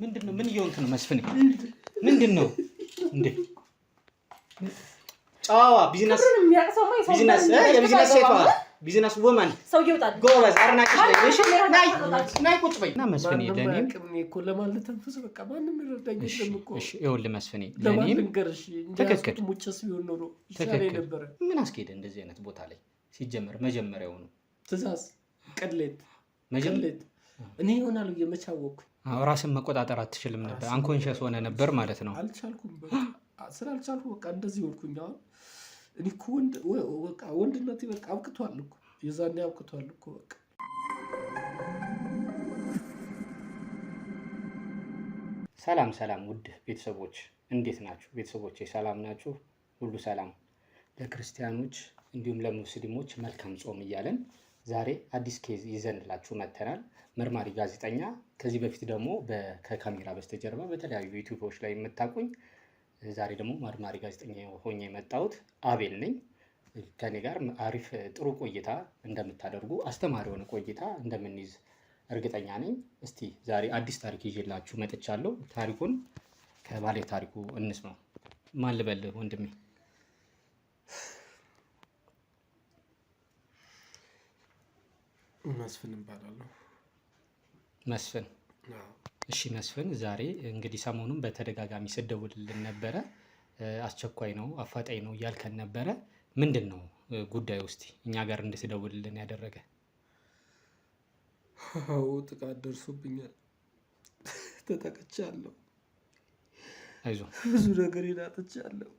ምንድነው? ምን እየሆንክ ነው መስፍኔ? ምንድነው እንዴ? ጫዋ ቢዝነስ የቢዝነስ ሴቷ ቢዝነስ ወመን ሰው ይወጣል። ጎበዝ አርናቂሽ ላይ እሺ፣ ናይ ቁጭ በይ እና መስፍኔ ለኔም እኮ ለማለት ተንፈስ በቃ ማንም ይረዳኝ የለም እኮ። እሺ ይኸውልህ መስፍኔ ለኔም ትክክል ሙጭስ ቢሆን ኖሮ ይሻለኝ ነበር። ምን አስኬደ እንደዚህ አይነት ቦታ ላይ ሲጀመር መጀመሪያው ነው ትእዛዝ ቅሌት መጀመሪያ እኔ ይሆናል የመቻወኩ ራስን መቆጣጠር አትችልም ነበር። አንኮንሺየስ ሆነ ነበር ማለት ነው። አልቻልኩም በቃ ስላልቻልኩ በቃ እንደዚህ ወልኩኝ። አሁን እኔ እኮ በቃ ወንድነቴ በቃ አብቅቷል እኮ የዛኔ አብቅቷል እኮ በቃ። ሰላም ሰላም ውድ ቤተሰቦች እንዴት ናችሁ? ቤተሰቦቼ ሰላም ናችሁ? ሁሉ ሰላም። ለክርስቲያኖች እንዲሁም ለሙስሊሞች መልካም ጾም እያለን ዛሬ አዲስ ኬዝ ይዘንላችሁ መጥተናል። መርማሪ ጋዜጠኛ ከዚህ በፊት ደግሞ ከካሜራ በስተጀርባ በተለያዩ ዩቲዩቦች ላይ የምታውቁኝ፣ ዛሬ ደግሞ መርማሪ ጋዜጠኛ ሆኜ የመጣሁት አቤል ነኝ። ከኔ ጋር አሪፍ ጥሩ ቆይታ እንደምታደርጉ አስተማሪ የሆነ ቆይታ እንደምንይዝ እርግጠኛ ነኝ። እስቲ ዛሬ አዲስ ታሪክ ይዤላችሁ መጥቻለሁ። ታሪኩን ከባሌ ታሪኩ እንስማው። ማን ልበል ወንድሜ? መስፍን እባላለሁ። መስፍን? እሺ መስፍን፣ ዛሬ እንግዲህ ሰሞኑን በተደጋጋሚ ስደውልልን ነበረ። አስቸኳይ ነው አፋጣኝ ነው እያልከን ነበረ። ምንድን ነው ጉዳዩ? እስቲ እኛ ጋር እንድትደውልልን ያደረገ? አዎ ጥቃት ደርሶብኛል። ተጠቅቻለሁ። አይዞህ። ብዙ ነገር ይላጥቻለሁ።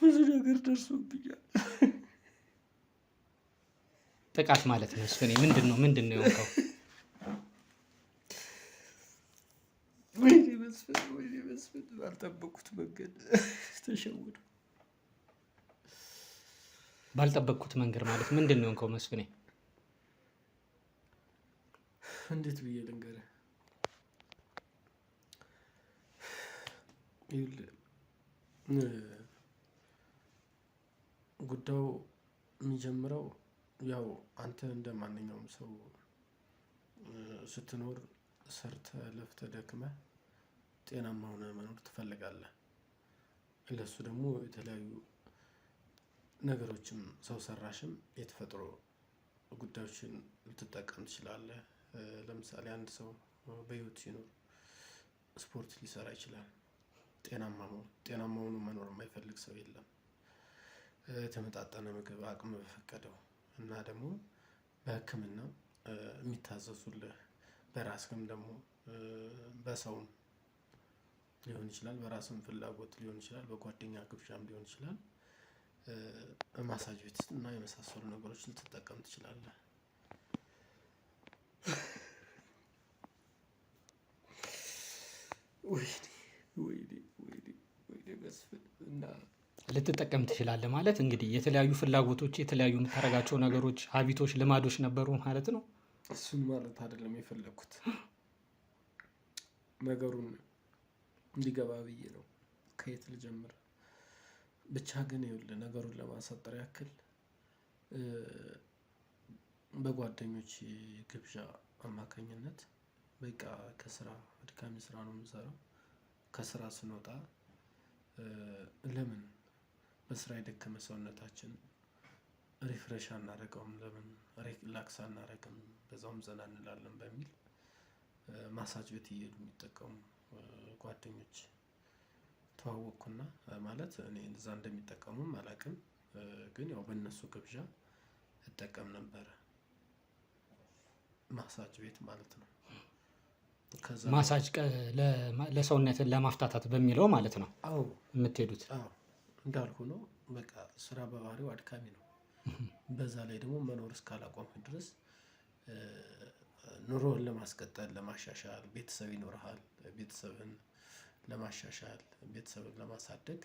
ብዙ ነገር ደርሶብኛል። ጥቃት ማለት ነው መስፍኔ? ምንድን ነው የሆንከው? ወይኔ መስፍን ባልጠበቅኩት መንገድ ተሸወዱ። ባልጠበቅኩት መንገድ ማለት ምንድን ነው የሆንከው መስፍኔ? እንዴት ብዬ ልንገርህ? ጉዳዩ የሚጀምረው ያው አንተ እንደ ማንኛውም ሰው ስትኖር ሰርተህ ለፍተህ ደክመህ ጤናማ ሆነህ መኖር ትፈልጋለህ። ለሱ ደግሞ የተለያዩ ነገሮችም ሰው ሰራሽም የተፈጥሮ ጉዳዮችን ልትጠቀም ትችላለህ። ለምሳሌ አንድ ሰው በህይወት ሲኖር ስፖርት ሊሰራ ይችላል። ጤናማ ሆኖ መኖር የማይፈልግ ሰው የለም። የተመጣጠነ ምግብ አቅም በፈቀደው እና ደግሞ በሕክምና የሚታዘዙልህ በራስህም ደግሞ በሰውም ሊሆን ይችላል፣ በራስህም ፍላጎት ሊሆን ይችላል፣ በጓደኛ ግብዣም ሊሆን ይችላል። ማሳጅ ቤት እና የመሳሰሉ ነገሮች ልትጠቀም ትችላለህ። ወይኔ መስፍን እና ልትጠቀም ትችላለህ ማለት እንግዲህ የተለያዩ ፍላጎቶች፣ የተለያዩ የምታደርጋቸው ነገሮች፣ ሀቢቶች፣ ልማዶች ነበሩ ማለት ነው። እሱን ማለት አይደለም የፈለግኩት፣ ነገሩን እንዲገባ ብዬ ነው። ከየት ልጀምር? ብቻ ግን ይኸውልህ ነገሩን ለማሳጠር ያክል በጓደኞች ግብዣ አማካኝነት በቃ ከስራ አድካሚ ስራ ነው የምሰራው። ከስራ ስንወጣ ለምን በስራ የደከመ ሰውነታችን ሪፍሬሽ አናደርገውም? ለምን ሪላክስ አናደርግም? በዛውም ዘና እንላለን በሚል ማሳጅ ቤት እየሄዱ የሚጠቀሙ ጓደኞች ተዋወቅኩና ማለት እኔ እዛ እንደሚጠቀሙም አላውቅም፣ ግን ያው በእነሱ ግብዣ እጠቀም ነበረ። ማሳጅ ቤት ማለት ነው። ማሳጅ ለሰውነትን ለማፍታታት በሚለው ማለት ነው። አዎ የምትሄዱት? አዎ እንዳልኩ ነው። በቃ ስራ በባህሪው አድካሚ ነው። በዛ ላይ ደግሞ መኖር እስካላቆምክ ድረስ ኑሮህን ለማስቀጠል ለማሻሻል፣ ቤተሰብ ይኖርሃል። ቤተሰብን ለማሻሻል፣ ቤተሰብን ለማሳደግ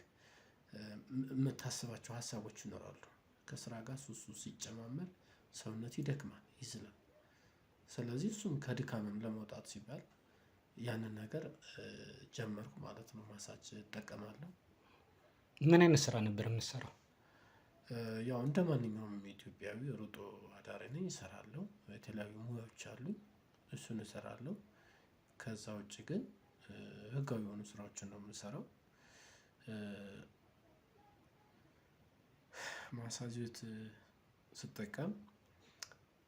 የምታስባቸው ሀሳቦች ይኖራሉ። ከስራ ጋር ሱሱ ሲጨማመር ሰውነት ይደክማል፣ ይዝላል። ስለዚህ እሱም ከድካምም ለመውጣት ሲባል ያንን ነገር ጀመርኩ ማለት ነው። ማሳጅ እጠቀማለሁ። ምን አይነት ስራ ነበር የምትሰራው? ያው እንደ ማንኛውም ኢትዮጵያዊ ሩጦ አዳሪ ነኝ፣ እሰራለሁ። የተለያዩ ሙያዎች አሉኝ። እሱን እሰራለሁ። ከዛ ውጭ ግን ህጋዊ የሆኑ ስራዎችን ነው የምሰራው። ማሳጅ ቤት ስጠቀም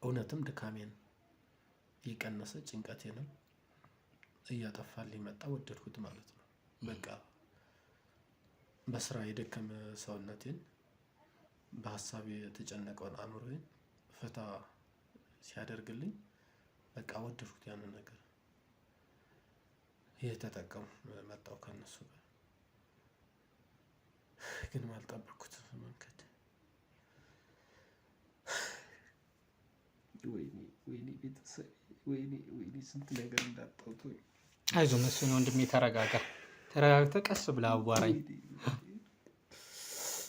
እውነትም ድካሜን የቀነሰ ጭንቀቴንም እያጠፋልኝ መጣ። ወደድኩት ማለት ነው። በቃ በስራ የደከመ ሰውነቴን በሀሳብ የተጨነቀውን አእምሮዬን ፈታ ሲያደርግልኝ በቃ ወደድኩት ያንን ነገር። እየተጠቀሙ መጣሁ ከእነሱ ጋር። ግን ባልጠበቅኩት መንገድ ወይኔ ቤተሰብ ወይኔ ስንት ነገር እንዳጣሁት። አይዞህ መስፍን ወንድሜ ተረጋጋ። ተረጋግተህ ቀስ ብለህ አዋራኝ።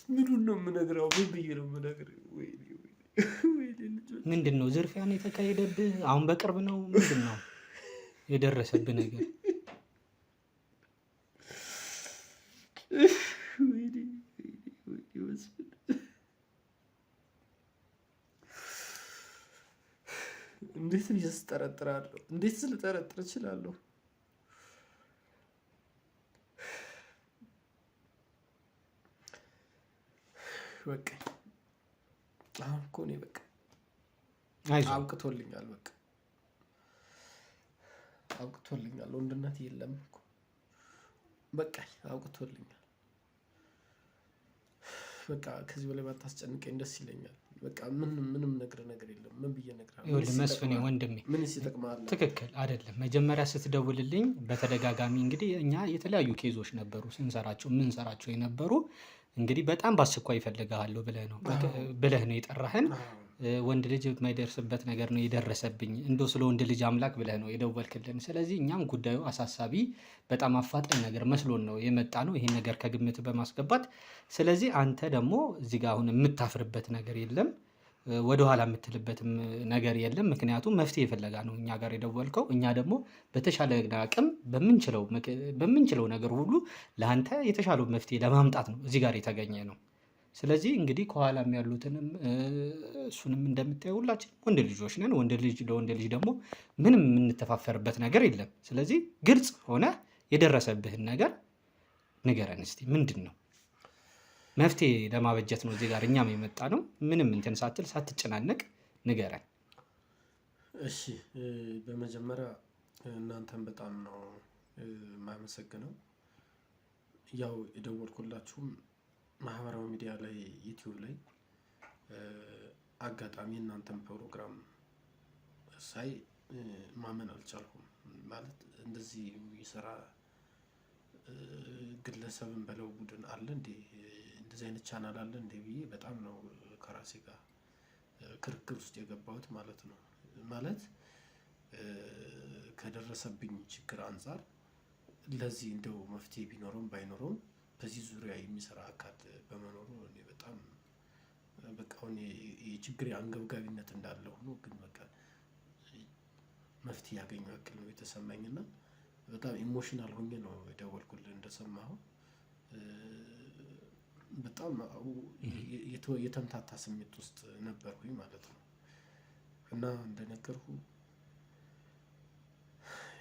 ምኑን ነው የምነግረው? ምን ብዬ ነው የምነግረው? ምንድን ነው ዝርፊያን የተካሄደብህ? አሁን በቅርብ ነው? ምንድን ነው የደረሰብህ ነገር? እንዴት ልጠረጥራለሁ? እንዴት ልጠረጥር እችላለሁ? በቃ አሁን እኮ እኔ በቃ አብቅቶልኛል። በቃ አብቅቶልኛል። ወንድነት የለም እኮ በቃ አብቅቶልኛል። በቃ ከዚህ በላይ ባታስጨንቀኝ ደስ ይለኛል። በቃ ምንም ነገር የለም። ምን ብዬ እነግርሃለሁ? ይኸውልህ መስፍኔ ወንድሜ ትክክል አይደለም። መጀመሪያ ስትደውልልኝ በተደጋጋሚ እንግዲህ እኛ የተለያዩ ኬዞች ነበሩ የምንሰራቸው የነበሩ እንግዲህ በጣም በአስቸኳይ እፈልግሃለሁ ብለህ ነው የጠራህን። ወንድ ልጅ የማይደርስበት ነገር ነው የደረሰብኝ፣ እንደው ስለ ወንድ ልጅ አምላክ ብለህ ነው የደወልክልን። ስለዚህ እኛም ጉዳዩ አሳሳቢ በጣም አፋጣኝ ነገር መስሎን ነው የመጣ ነው ይሄን ነገር ከግምት በማስገባት። ስለዚህ አንተ ደግሞ እዚህ ጋር አሁን የምታፍርበት ነገር የለም፣ ወደኋላ የምትልበትም ነገር የለም። ምክንያቱም መፍትሄ የፈለጋ ነው እኛ ጋር የደወልከው። እኛ ደግሞ በተሻለ አቅም በምንችለው ነገር ሁሉ ለአንተ የተሻለው መፍትሄ ለማምጣት ነው እዚህ ጋር የተገኘ ነው። ስለዚህ እንግዲህ ከኋላም ያሉትንም እሱንም እንደምታየው ሁላችን ወንድ ልጆች ነን። ወንድ ልጅ ለወንድ ልጅ ደግሞ ምንም የምንተፋፈርበት ነገር የለም። ስለዚህ ግልጽ ሆነ የደረሰብህን ነገር ንገረን እስቲ። ምንድን ነው? መፍትሄ ለማበጀት ነው እዚህ ጋር እኛም የመጣ ነው። ምንም እንትን ሳትል ሳትጨናነቅ ንገረን። እሺ፣ በመጀመሪያ እናንተን በጣም ነው የማመሰግነው። ያው የደወልኩላችሁም ማህበራዊ ሚዲያ ላይ ዩቲዩብ ላይ አጋጣሚ እናንተን ፕሮግራም ሳይ ማመን አልቻልኩም። ማለት እንደዚህ የሚሰራ ግለሰብን በለው ቡድን አለ እንዴ? እንደዚህ አይነት ቻናል አለ እንዴ ብዬ በጣም ነው ከራሴ ጋር ክርክር ውስጥ የገባሁት ማለት ነው። ማለት ከደረሰብኝ ችግር አንጻር ለዚህ እንደው መፍትሄ ቢኖረውም ባይኖረውም በዚህ ዙሪያ የሚሰራ አካል በመኖሩ እኔ በጣም በቃ አሁን የችግር አንገብጋቢነት እንዳለ ሆኖ ግን በቃ መፍትሄ ያገኘው ያክል ነው የተሰማኝና በጣም ኢሞሽናል ሆኜ ነው የደወልኩልህ እንደሰማሁ። በጣም የተምታታ ስሜት ውስጥ ነበርኩኝ ማለት ነው። እና እንደነገርኩ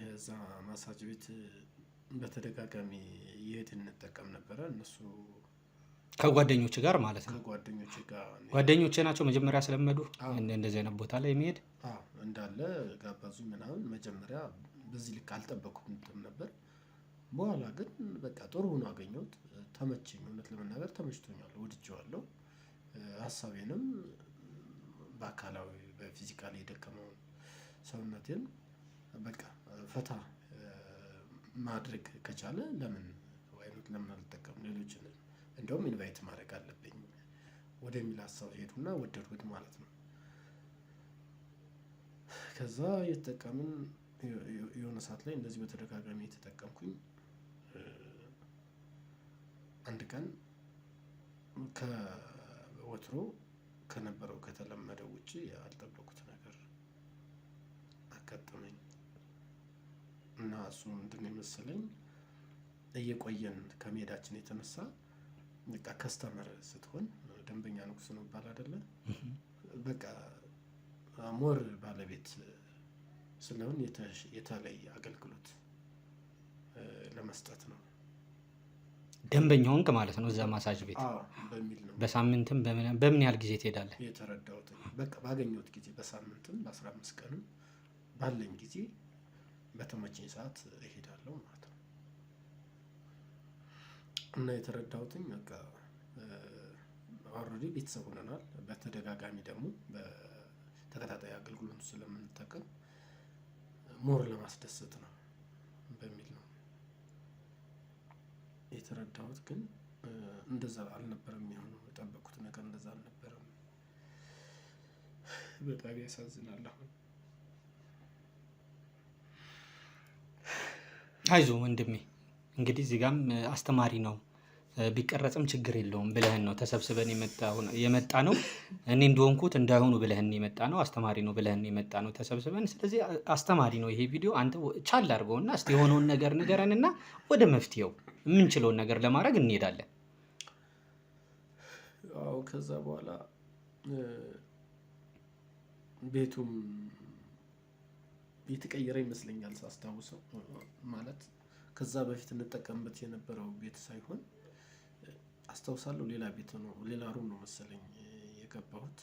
የዛ ማሳጅ ቤት በተደጋጋሚ የሄድን እንጠቀም ነበረ። እነሱ ከጓደኞች ጋር ማለት ነው። ከጓደኞች ጋር ጓደኞቼ ናቸው መጀመሪያ ስለመዱ እንደዚህ አይነት ቦታ ላይ መሄድ እንዳለ ጋባዙኝ ምናምን። መጀመሪያ በዚህ ልክ አልጠበኩም ነበር። በኋላ ግን በቃ ጥሩ ሆኖ አገኘሁት። ተመቸኝ። እውነት ለመናገር ተመችቶኛል፣ ወድጄዋለሁ። ሀሳቤንም በአካላዊ በፊዚካሊ የደከመውን ሰውነቴን በቃ ፈታ ማድረግ ከቻለ ለምን አልጠቀም? ሌሎችን እንደውም ኢንቫይት ማድረግ አለብኝ ወደሚል ሀሳብ ሄዱና ወደድኩት ማለት ነው። ከዛ የተጠቀምን የሆነ ሰዓት ላይ እንደዚህ በተደጋጋሚ የተጠቀምኩኝ አንድ ቀን ከወትሮ ከነበረው ከተለመደው ውጪ ያልጠበቁት ነገር አጋጠመኝ እና እሱ ምንድን ነው የመሰለኝ፣ እየቆየን ከመሄዳችን የተነሳ በቃ ከስተመር ስትሆን ደንበኛ ንጉስ ነው ይባል አይደለ? በቃ ሞር ባለቤት ስለሆነ የተለየ አገልግሎት ለመስጠት ነው። ደንበኛ ሆንክ ማለት ነው እዛ ማሳጅ ቤት በሚል ነው። በሳምንትም በምን ያህል ጊዜ ትሄዳለህ? የተረዳሁት በቃ ባገኘሁት ጊዜ በሳምንትም በ15 ቀንም ባለኝ ጊዜ በተመቸኝ ሰዓት እሄዳለሁ ማለት ነው። እና የተረዳሁትኝ በቃ ኦልሬዲ ቤተሰብ ሆነናል። በተደጋጋሚ ደግሞ በተከታታይ አገልግሎት ስለምንጠቀም ሞር ለማስደሰት ነው በሚል ነው የተረዳሁት። ግን እንደዛ አልነበረም የሆነው። የጠበቅኩት ነገር እንደዛ አልነበረም። በጣም ያሳዝናል። አሁን አይዞህ ወንድሜ፣ እንግዲህ እዚህ ጋርም አስተማሪ ነው ቢቀረጽም ችግር የለውም ብለህን ነው ተሰብስበን የመጣ ነው። እኔ እንደሆንኩት እንዳይሆኑ ብለህን የመጣ ነው። አስተማሪ ነው ብለህን የመጣ ነው ተሰብስበን። ስለዚህ አስተማሪ ነው ይሄ ቪዲዮ። አንተ ቻል አድርገውና እስቲ የሆነውን ነገር ንገረንና ወደ መፍትሄው የምንችለውን ነገር ለማድረግ እንሄዳለን። አዎ ከዛ በኋላ ቤቱም የተቀየረ ይመስለኛል ሳስታውሰው። ማለት ከዛ በፊት እንጠቀምበት የነበረው ቤት ሳይሆን አስታውሳለሁ ሌላ ቤት ነው፣ ሌላ ሩም ነው መሰለኝ የገባሁት።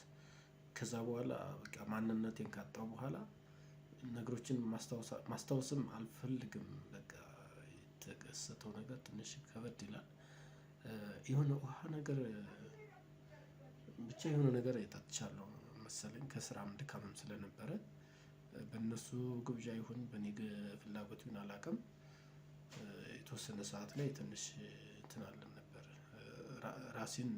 ከዛ በኋላ በቃ ማንነቴን ካጣሁ በኋላ ነገሮችን ማስታወስም አልፈልግም። በቃ የተከሰተው ነገር ትንሽ ከበድ ይላል። የሆነ ውሃ ነገር ብቻ የሆነ ነገር ጠጥቻለሁ መሰለኝ። ከስራም ድካምም ስለነበረ በእነሱ ግብዣ ይሁን በእኔ ፍላጎት ይሁን አላውቅም፣ የተወሰነ ሰዓት ላይ ትንሽ እንትን አለን ነበር። ራሴን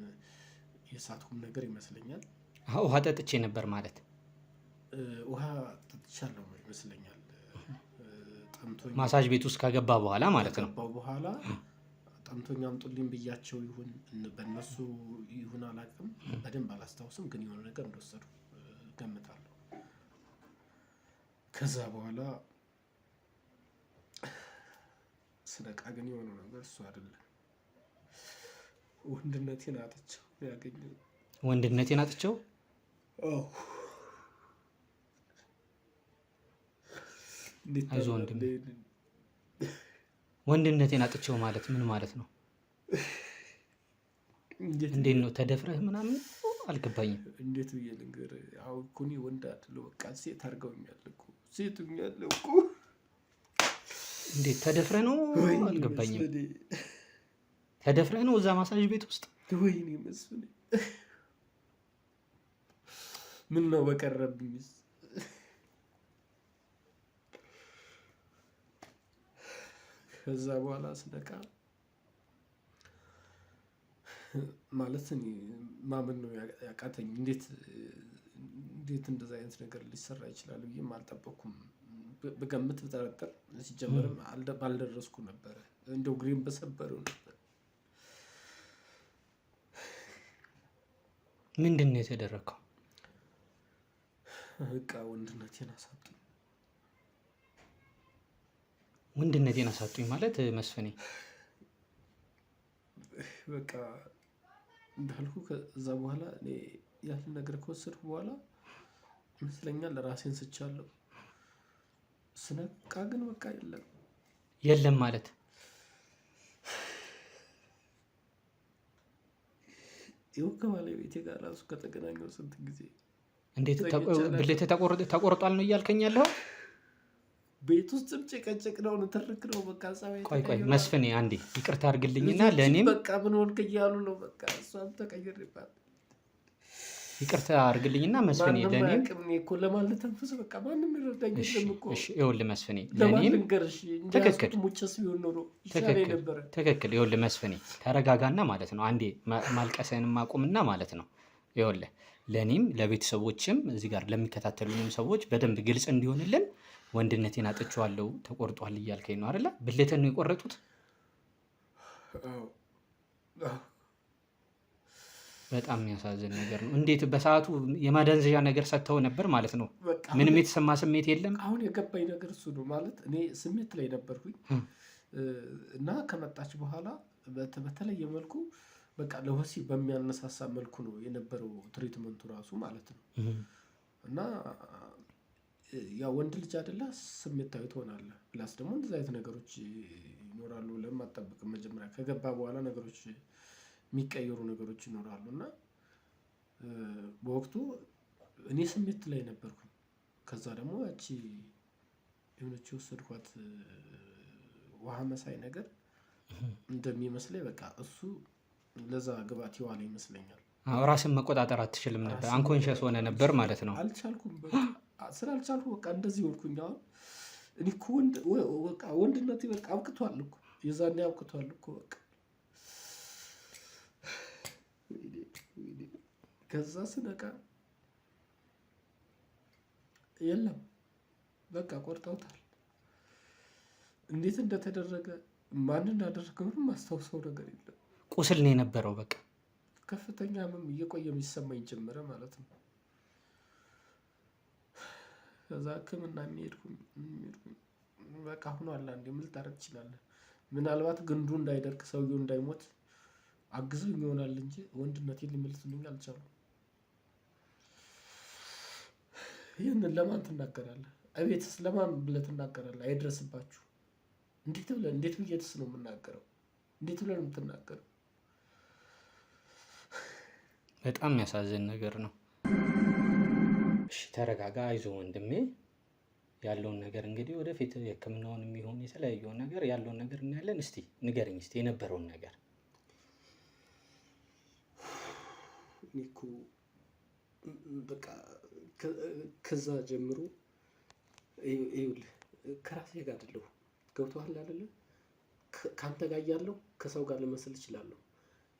የሳትኩም ነገር ይመስለኛል። ውሃ ጠጥቼ ነበር ማለት ውሃ ጠጥቻለሁ ይመስለኛል። ጠምቶኝ ማሳጅ ቤት ውስጥ ከገባ በኋላ ማለት ነው። በኋላ ጠምቶኝ አምጡልኝ ብያቸው ይሁን በእነሱ ይሁን አላውቅም፣ በደንብ አላስታውስም። ግን የሆነ ነገር እንደወሰዱ ገምታለሁ። ከዛ በኋላ ስነቃ ግን የሆነው ነገር እሱ አይደለም። ወንድነቴን አጥቼው ያገኘሁት። ወንድነቴን አጥቼው? አይዞህ ወንድሜ። ወንድነቴን አጥቼው ማለት ምን ማለት ነው? እንዴት ነው? ተደፍረህ ምናምን? አልገባኝም። እንዴት ብዬ ልንገርህ? አሁን እኮ እኔ ወንድ አይደለሁ፣ በቃ ሴት አድርገውኛል እኮ። ሴት ሆኛለሁ እኮ። እንዴት ተደፍረህ ነው? አልገባኝም። ተደፍረህ ነው እዛ ማሳጅ ቤት ውስጥ? ወይኔ መስፍኔ፣ ምን ነው በቀረብኝስ? ከዛ በኋላ ስነቃ ማለት እኔ ማመን ነው ያቃተኝ። እንዴት እንደዛ አይነት ነገር ሊሰራ ይችላል ብዬም አልጠበኩም። በገምት ብጠረጠር ሲጀመርም ባልደረስኩ ነበረ፣ እንደው ግሬን በሰበረው ነበር። ምንድን ነው የተደረገው? በቃ ወንድነቴን አሳጡኝ። ወንድነቴን አሳጡኝ ማለት መስፍኔ? በቃ እንዳልኩ ከዛ በኋላ እኔ ያንን ነገር ከወሰድኩ በኋላ ይመስለኛል ራሴን ስቻለሁ። ስነቃ ግን በቃ የለም ማለት ይኸው ከባለቤቴ ጋር ራሱ ከተገናኘው ስንት ጊዜ። እንዴት ብልትህ ተቆርጧል ነው እያልከኝ ያለው? ቤት ውስጥም ጭቅጭቅ ነው፣ ንትርክ ነው። በቃ ቆይ መስፍኔ አንዴ ይቅርታ አድርግልኝና ለእኔም በቃ ምን ሆንክ እያሉ ነው። በቃ እሷም ተቀየርባት። ይቅርታ አድርግልኝና መስፍኔ ለእኔም እኮ ለማለት ተንፍስ በቃ ማንም ይረዳኝ የለም እኮ። ይኸውልህ መስፍኔ ለእኔም ትክክል። ይኸውልህ መስፍኔ ተረጋጋና ማለት ነው። አንዴ ማልቀስህን ማቁምና ማለት ነው። ይኸውልህ ለእኔም ለቤተሰቦችም እዚህ ጋር ለሚከታተሉንም ሰዎች በደንብ ግልጽ እንዲሆንልን ወንድነቴን አጥቼዋለሁ ተቆርጧል እያልከኝ ነው አይደለ? ብልትን ነው የቆረጡት? በጣም የሚያሳዝን ነገር ነው። እንዴት በሰዓቱ የማደንዘዣ ነገር ሰጥተው ነበር ማለት ነው? ምንም የተሰማ ስሜት የለም? አሁን የገባኝ ነገር እሱ ነው። ማለት እኔ ስሜት ላይ ነበርኩኝ እና ከመጣች በኋላ በተለየ መልኩ በቃ ለወሲብ በሚያነሳሳ መልኩ ነው የነበረው ትሪትመንቱ ራሱ ማለት ነው። እና ያው ወንድ ልጅ አይደለ ስሜታዊ ትሆናለህ። ፕላስ ደግሞ እንደዚህ አይነት ነገሮች ይኖራሉ ብለህም አትጠብቅም። መጀመሪያ ከገባ በኋላ ነገሮች የሚቀየሩ ነገሮች ይኖራሉ እና በወቅቱ እኔ ስሜት ላይ ነበርኩኝ። ከዛ ደግሞ ያቺ የሆነች የወሰድኳት ውሃ መሳይ ነገር እንደሚመስለኝ በቃ እሱ ለዛ ግባት የዋለ ይመስለኛል። ራስን መቆጣጠር አትችልም ነበር፣ አንኮንሸስ ሆነ ነበር ማለት ነው። አልቻልኩም። ስላልቻልኩ በቃ እንደዚህ ሆንኩኝ። አሁን እኔ እኮ በቃ ወንድነቴ በቃ አብቅቷል እኮ የዛኔ አብቅቷል እኮ በቃ። ከዛ ስነቃ የለም በቃ ቆርጠውታል። እንዴት እንደተደረገ ማን እንዳደረገው ምንም ማስታውሰው ነገር የለም። ቁስል ነው የነበረው በቃ። ከፍተኛ ህመም እየቆየ የሚሰማኝ ጀመረ ማለት ነው። ከዛ ህክምና የሚሄድኩኝ በቃ ሆኗል። አንዴ ምን ልታረግ ትችላለህ? ምናልባት ግንዱ እንዳይደርቅ ሰውየው እንዳይሞት አግዘውኝ ይሆናል እንጂ ወንድነቴን ሊመልስልኝ አልቻሉም። ይህንን ለማን ትናገራለህ? እቤትስ ለማን ብለህ ትናገራለህ? አይድረስባችሁ። እንዴት ብዬስ ነው የምናገረው? እንዴት ብለህ ነው የምትናገረው? በጣም የሚያሳዝን ነገር ነው። እሺ ተረጋጋ፣ አይዞህ ወንድሜ። ያለውን ነገር እንግዲህ ወደፊት የህክምናውን የሚሆን የተለያየውን ነገር ያለውን ነገር እናያለን። እስቲ ንገረኝ እስቲ የነበረውን ነገር። እኔ እኮ በቃ ከዛ ጀምሮ ይኸውልህ ከራሴ ጋር አይደለሁ። ገብቶሃል አይደለ? ከአንተ ጋር እያለሁ ከሰው ጋር ልመስል እችላለሁ።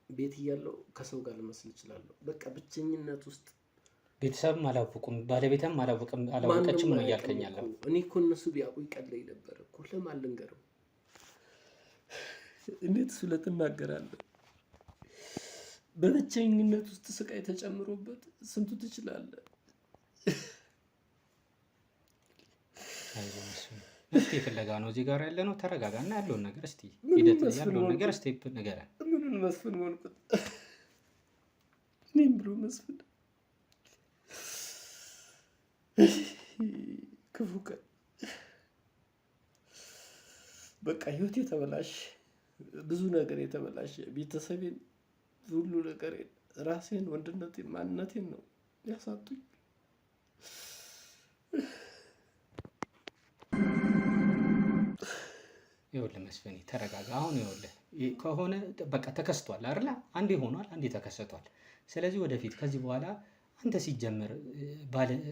ቤት እያለሁ ከሰው ጋር ልመስል እችላለሁ። በቃ ብቸኝነት ውስጥ ቤተሰብም አላወቁም፣ ባለቤትም አላወቀችም ነው እያልከኝ ያለው። እኔ እኮ እነሱ ቢያውቁ ይቀለኝ ነበር እኮ። ለማን ልንገረው? እንዴት እሱ ለትናገራለህ? በብቸኝነት ውስጥ ስቃይ ተጨምሮበት ስንቱ ትችላለህ? እስቲ ፍለጋ ነው እዚህ ጋር ያለ ነው። ተረጋጋ እና ያለውን ነገር እስቲ ሂደት ያለውን ነገር ስቴፕ ንገረን። ምኑን መስፍን ሆንኩት? እኔም ብሎ መስፍን ክፉ ቀን በቃ ህይወት የተበላሽ ብዙ ነገር የተበላሽ ቤተሰቤን ሁሉ ነገር ራሴን ወንድነቴን ማንነቴን ነው ያሳጡኝ። ይኸውልህ መስፍኔ ተረጋጋ። አሁን ይኸውልህ ከሆነ በቃ ተከስቷል አይደለ? አንዴ ሆኗል፣ አንዴ ተከስቷል። ስለዚህ ወደፊት ከዚህ በኋላ አንተ ሲጀመር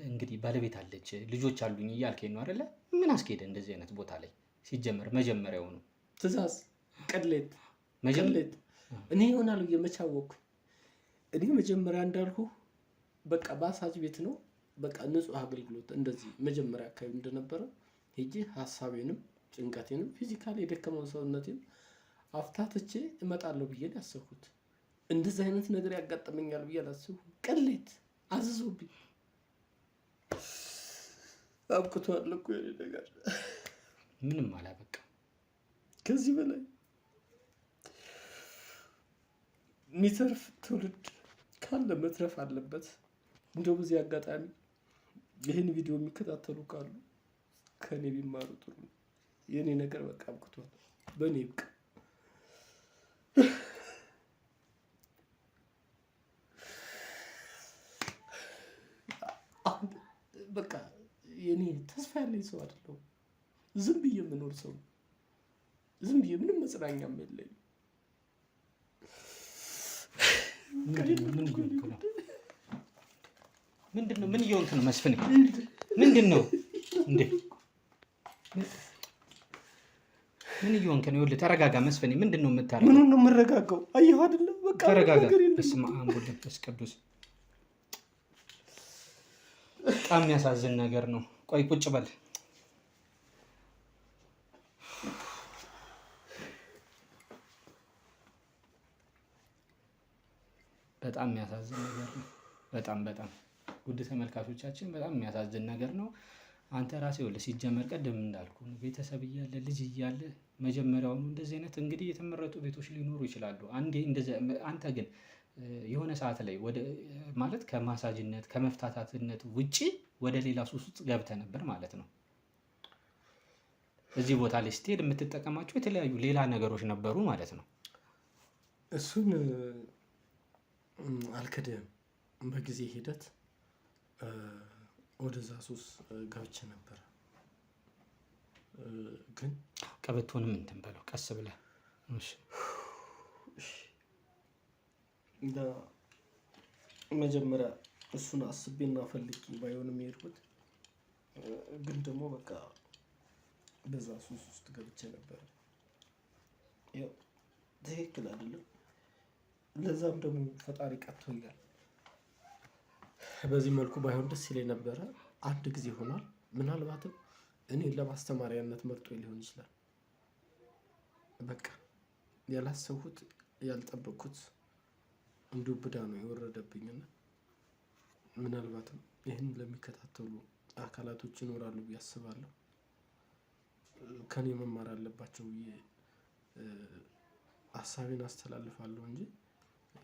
እንግዲህ ባለቤት አለች ልጆች አሉኝ እያልከኝ ነው አይደለ? ምን አስኬደ እንደዚህ አይነት ቦታ ላይ ሲጀመር? መጀመሪያው ነው ትእዛዝ ቅሌት እኔ ይሆናሉ የመቻወኩኝ። እኔ መጀመሪያ እንዳልኩ በቃ በአሳጅ ቤት ነው በቃ ንጹህ አገልግሎት እንደዚህ መጀመሪያ አካባቢ እንደነበረ ሄጄ ሀሳቤንም ጭንቀቴንም ፊዚካሊ የደከመው ሰውነቴን አፍታትቼ እመጣለሁ ብዬ ያሰብኩት። እንደዚህ አይነት ነገር ያጋጥመኛል ብዬ አላሰብኩም። ቅሌት አዝዞብኝ አብቅቷል እኮ የኔ ነገር። ምንም አላበቃ። ከዚህ በላይ የሚተርፍ ትውልድ ካለ መትረፍ አለበት። እንደው በዚህ አጋጣሚ ይህን ቪዲዮ የሚከታተሉ ካሉ ከኔ ቢማሩ ጥሩ ነው። የኔ ነገር በቃ አብቅቷል። በእኔ ይብቃ። በቃ የኔ ተስፋ ያለኝ ሰው አይደለሁም። ዝም ብዬ የምኖር ሰው፣ ዝም ብዬ ምንም መጽናኛም የለኝም። ምንድን ነው? ምን እየሆንክ ነው መስፍን? ምንድን ነው እንዴ? ምን እየሆንክ ነው? ይኸውልህ ተረጋጋ መስፍኔ። ምንድን ነው የምታረጋው? ምኑን ነው የምረጋጋው? አየሁ አይደለም? በቃ ተረጋጋ። በስመ አብ ወወልድ ወመንፈስ ቅዱስ። በጣም የሚያሳዝን ነገር ነው። ቆይ ቁጭ በል። በጣም የሚያሳዝን ነገር ነው። በጣም ውድ ተመልካቾቻችን በጣም የሚያሳዝን ነገር ነው። አንተ ራስህ ይኸውልህ ሲጀመር ቀደም እንዳልኩ ቤተሰብ እያለ ልጅ እያለ መጀመሪያውኑ እንደዚህ አይነት እንግዲህ የተመረጡ ቤቶች ሊኖሩ ይችላሉ። አንተ ግን የሆነ ሰዓት ላይ ወደ ማለት ከማሳጅነት ከመፍታታትነት ውጪ ወደ ሌላ ሱስ ውስጥ ገብተህ ነበር ማለት ነው። እዚህ ቦታ ላይ ስትሄድ የምትጠቀማቸው የተለያዩ ሌላ ነገሮች ነበሩ ማለት ነው። እሱን አልክድህም። በጊዜ ሂደት ወደዛ ሱስ ገብቼ ነበር። ግን ቀበቶንም እንትን በለው ቀስ ብለህ መጀመሪያ እሱን አስቤና ፈልጌ ባይሆንም የሄድኩት፣ ግን ደግሞ በቃ በዛ ሱስ ውስጥ ገብቼ ነበር። ያው ትክክል አይደለም። ለዛም ደግሞ ፈጣሪ ቀጥቶኛል። በዚህ መልኩ ባይሆን ደስ ይለኝ ነበረ። አንድ ጊዜ ሆኗል። ምናልባትም እኔን ለማስተማሪያነት መርጦ ሊሆን ይችላል። በቃ ያላሰብኩት ያልጠበቅኩት እንዲሁ ብዳ ነው የወረደብኝና ምናልባትም ይህን ለሚከታተሉ አካላቶች ይኖራሉ ብዬ አስባለሁ። ከኔ መማር አለባቸው ብዬ ሀሳቤን አስተላልፋለሁ እንጂ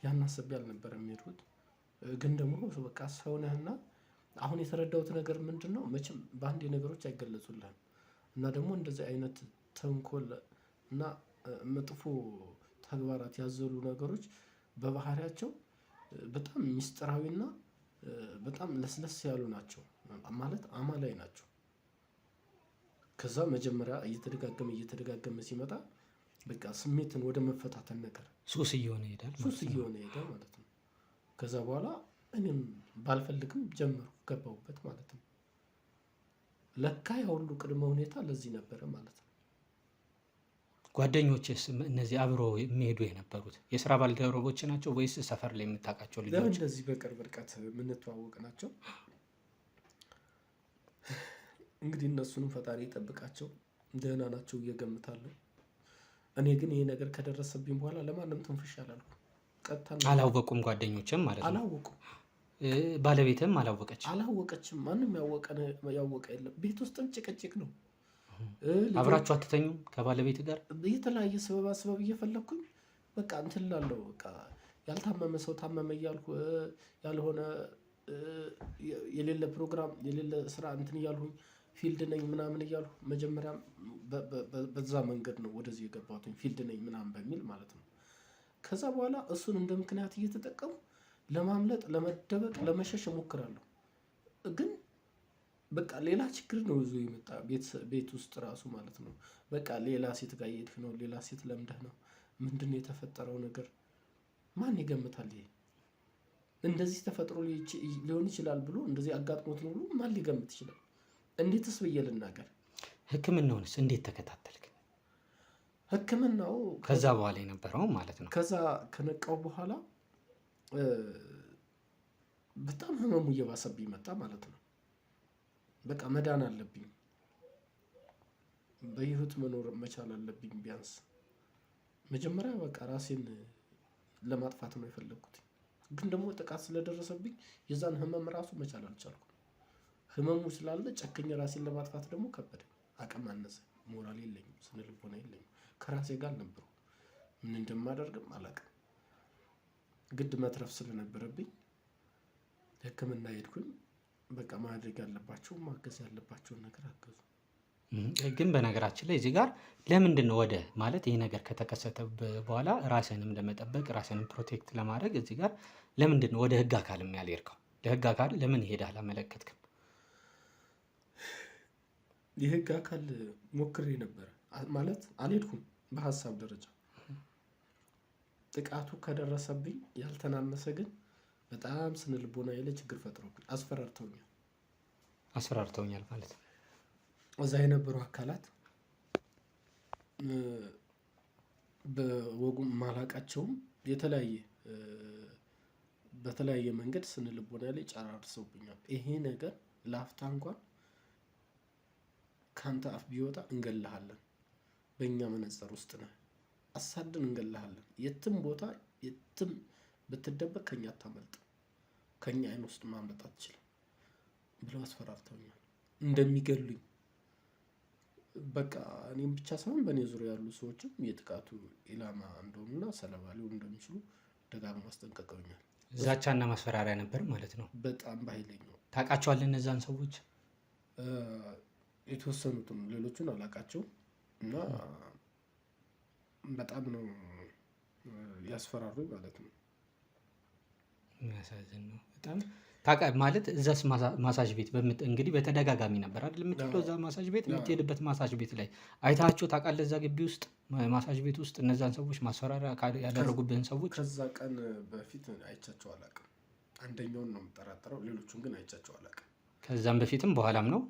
ያን አስቤ አልነበረም የሄድኩት። ግን ደግሞ በቃ ሰው ነህና አሁን የተረዳሁት ነገር ምንድን ነው፣ መቼም በአንድ ነገሮች አይገለጹልህም እና ደግሞ እንደዚህ አይነት ተንኮል እና መጥፎ ተግባራት ያዘሉ ነገሮች በባህሪያቸው በጣም ሚስጥራዊና በጣም ለስለስ ያሉ ናቸው። ማለት አማላይ ናቸው። ከዛ መጀመሪያ እየተደጋገመ ሲመጣ በቃ ስሜትን ወደ መፈታተን ነገር ሱስ እየሆነ ይሄዳል ማለት ነው። ከዛ በኋላ እኔም ባልፈልግም ጀመርኩ፣ ገባሁበት ማለት ነው። ለካ ያ ሁሉ ቅድመ ሁኔታ ለዚህ ነበረ ማለት ነው። ጓደኞችስ እነዚህ አብሮ የሚሄዱ የነበሩት የስራ ባልደረቦች ናቸው ወይስ ሰፈር ላይ የምታውቃቸው ልጆች? ለምን እንደዚህ በቅርብ ርቀት የምንተዋወቅ ናቸው። እንግዲህ እነሱንም ፈጣሪ ይጠብቃቸው፣ ደህና ናቸው እየገምታለሁ። እኔ ግን ይሄ ነገር ከደረሰብኝ በኋላ ለማንም ትንፍሽ አላልኩም። አላወቁም ጓደኞችም ማለት ነው? አላወቁም። ባለቤትም አላወቀችም። ማንም ያወቀ የለም። ቤት ውስጥም ጭቅጭቅ ነው። አብራችሁ አትተኙም ከባለቤት ጋር? የተለያየ ሰበብ እየፈለግኩኝ በቃ እንትን እላለሁ። በቃ ያልታመመ ሰው ታመመ እያልኩ ያልሆነ የሌለ ፕሮግራም የሌለ ስራ እንትን እያልሁኝ ፊልድ ነኝ ምናምን እያልሁ መጀመሪያም በዛ መንገድ ነው ወደዚህ የገባሁትኝ፣ ፊልድ ነኝ ምናምን በሚል ማለት ነው። ከዛ በኋላ እሱን እንደ ምክንያት እየተጠቀሙ ለማምለጥ፣ ለመደበቅ፣ ለመሸሽ እሞክራለሁ። ግን በቃ ሌላ ችግር ነው ይዞ የመጣ ቤት ውስጥ ራሱ ማለት ነው። በቃ ሌላ ሴት ጋር እየሄድክ ነው፣ ሌላ ሴት ለምደህ ነው። ምንድን ነው የተፈጠረው ነገር? ማን ይገምታል? ይሄ እንደዚህ ተፈጥሮ ሊሆን ይችላል ብሎ እንደዚህ አጋጥሞት ነው ብሎ ማን ሊገምት ይችላል? እንዴትስ ብዬ ልናገር? ሕክምናውንስ እንዴት ተከታተልክ? ሕክምናው ከዛ በኋላ የነበረው ማለት ነው። ከዛ ከነቃው በኋላ በጣም ህመሙ እየባሰብኝ መጣ ማለት ነው። በቃ መዳን አለብኝ፣ በህይወት መኖር መቻል አለብኝ። ቢያንስ መጀመሪያ በቃ ራሴን ለማጥፋት ነው የፈለግኩት። ግን ደግሞ ጥቃት ስለደረሰብኝ የዛን ህመም ራሱ መቻል አልቻልኩም። ህመሙ ስላለ ጨክኜ ራሴን ለማጥፋት ደግሞ ከበደኝ። አቅም አነሰ፣ ሞራል የለኝም፣ ስነ ልቦና የለኝም። ከራሴ ጋር ነበሩ። ምን እንደማደርግም አላውቅም። ግድ መትረፍ ስለነበረብኝ ሕክምና ሄድኩኝ። በቃ ማድረግ ያለባቸው ማገዝ ያለባቸውን ነገር አገዙ። ግን በነገራችን ላይ እዚህ ጋር ለምንድን ነው ወደ ማለት ይህ ነገር ከተከሰተ በኋላ ራስንም ለመጠበቅ ራስንም ፕሮቴክት ለማድረግ እዚህ ጋር ለምንድን ነው ወደ ህግ አካልም ያልሄድከው? ለህግ አካል ለምን ሄደህ አላመለከትክም? የህግ አካል ሞክሬ ነበር ማለት አልሄድኩም። በሀሳብ ደረጃ ጥቃቱ ከደረሰብኝ ያልተናነሰ ግን በጣም ስነ ልቦና የለ ችግር ፈጥሮብኝ አስፈራርተውኛል ማለት ነው። እዛ የነበሩ አካላት በወጉም ማላቃቸውም በተለያየ መንገድ ስነ ልቦና ላይ ጨራርሰውብኛል። ይሄ ነገር ለአፍታ እንኳን ካንተ አፍ ቢወጣ እንገልሃለን፣ በእኛ መነጽር ውስጥ ነህ፣ አሳድን እንገልሃለን፣ የትም ቦታ የትም ብትደበቅ ከኛ አታመልጥ፣ ከኛ አይን ውስጥ ማምለጥ አትችልም ብለው አስፈራርተውኛል። እንደሚገሉኝ በቃ እኔም ብቻ ሳይሆን በእኔ ዙሪያ ያሉ ሰዎችም የጥቃቱ ኢላማ እንደሆኑና ሰለባ ሊሆኑ እንደሚችሉ ደጋግመው አስጠንቅቀውኛል። ዛቻና ማስፈራሪያ ነበር ማለት ነው። በጣም በኃይለኛው ታውቃቸዋለህ እነዛን ሰዎች? የተወሰኑትን ሌሎቹን አላውቃቸው እና በጣም ነው ያስፈራሩኝ ማለት ነው። የሚያሳዝን ነው በጣም ማለት እዛስ ማሳጅ ቤት እንግዲህ በተደጋጋሚ ነበር አይደል የምትሄደው? እዛ ማሳጅ ቤት የምትሄድበት ማሳጅ ቤት ላይ አይታቸው ታውቃለህ? እዛ ግቢ ውስጥ ማሳጅ ቤት ውስጥ እነዛን ሰዎች ማስፈራሪያ ያደረጉብህን ሰዎች? ከዛ ቀን በፊት አይቻቸው አላውቅም። አንደኛውን ነው የምጠራጠረው፣ ሌሎቹን ግን አይቻቸው አላውቅም። ከዛም በፊትም በኋላም ነው?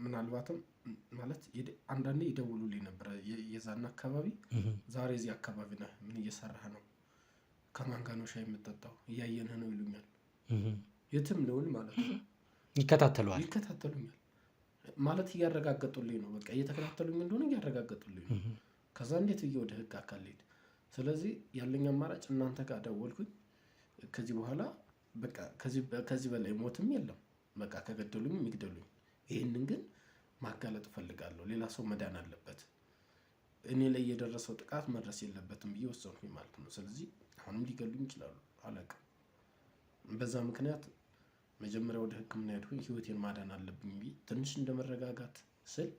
ምናልባትም ማለት አንዳንዴ ይደውሉልኝ ነበረ የዛን አካባቢ፣ ዛሬ እዚህ አካባቢ ነህ፣ ምን እየሰራህ ነው? ከማን ጋር ነው ሻይ የምጠጣው? እያየንህ ነው ይሉኛል። የትም ልውል ማለት ነው ይከታተሉኛል ማለት እያረጋገጡልኝ ነው። በቃ እየተከታተሉኝ እንደሆነ እያረጋገጡልኝ ነው። ከዛ እንዴት ብዬ ወደ ህግ አካል ልሄድ? ስለዚህ ያለኝ አማራጭ እናንተ ጋር ደወልኩኝ። ከዚህ በኋላ በቃ ከዚህ በላይ ሞትም የለም። በቃ ከገደሉኝ ይግደሉኝ። ይህንን ግን ማጋለጥ እፈልጋለሁ። ሌላ ሰው መዳን አለበት። እኔ ላይ የደረሰው ጥቃት መድረስ የለበትም ብዬ ወሰንኩኝ ማለት ነው። ስለዚህ አሁንም ሊገሉኝ ይችላሉ፣ አላውቅም። በዛ ምክንያት መጀመሪያ ወደ ህክምና ሄድኩኝ። ህይወቴን ማዳን አለብኝ ብዬ ትንሽ እንደመረጋጋት ስል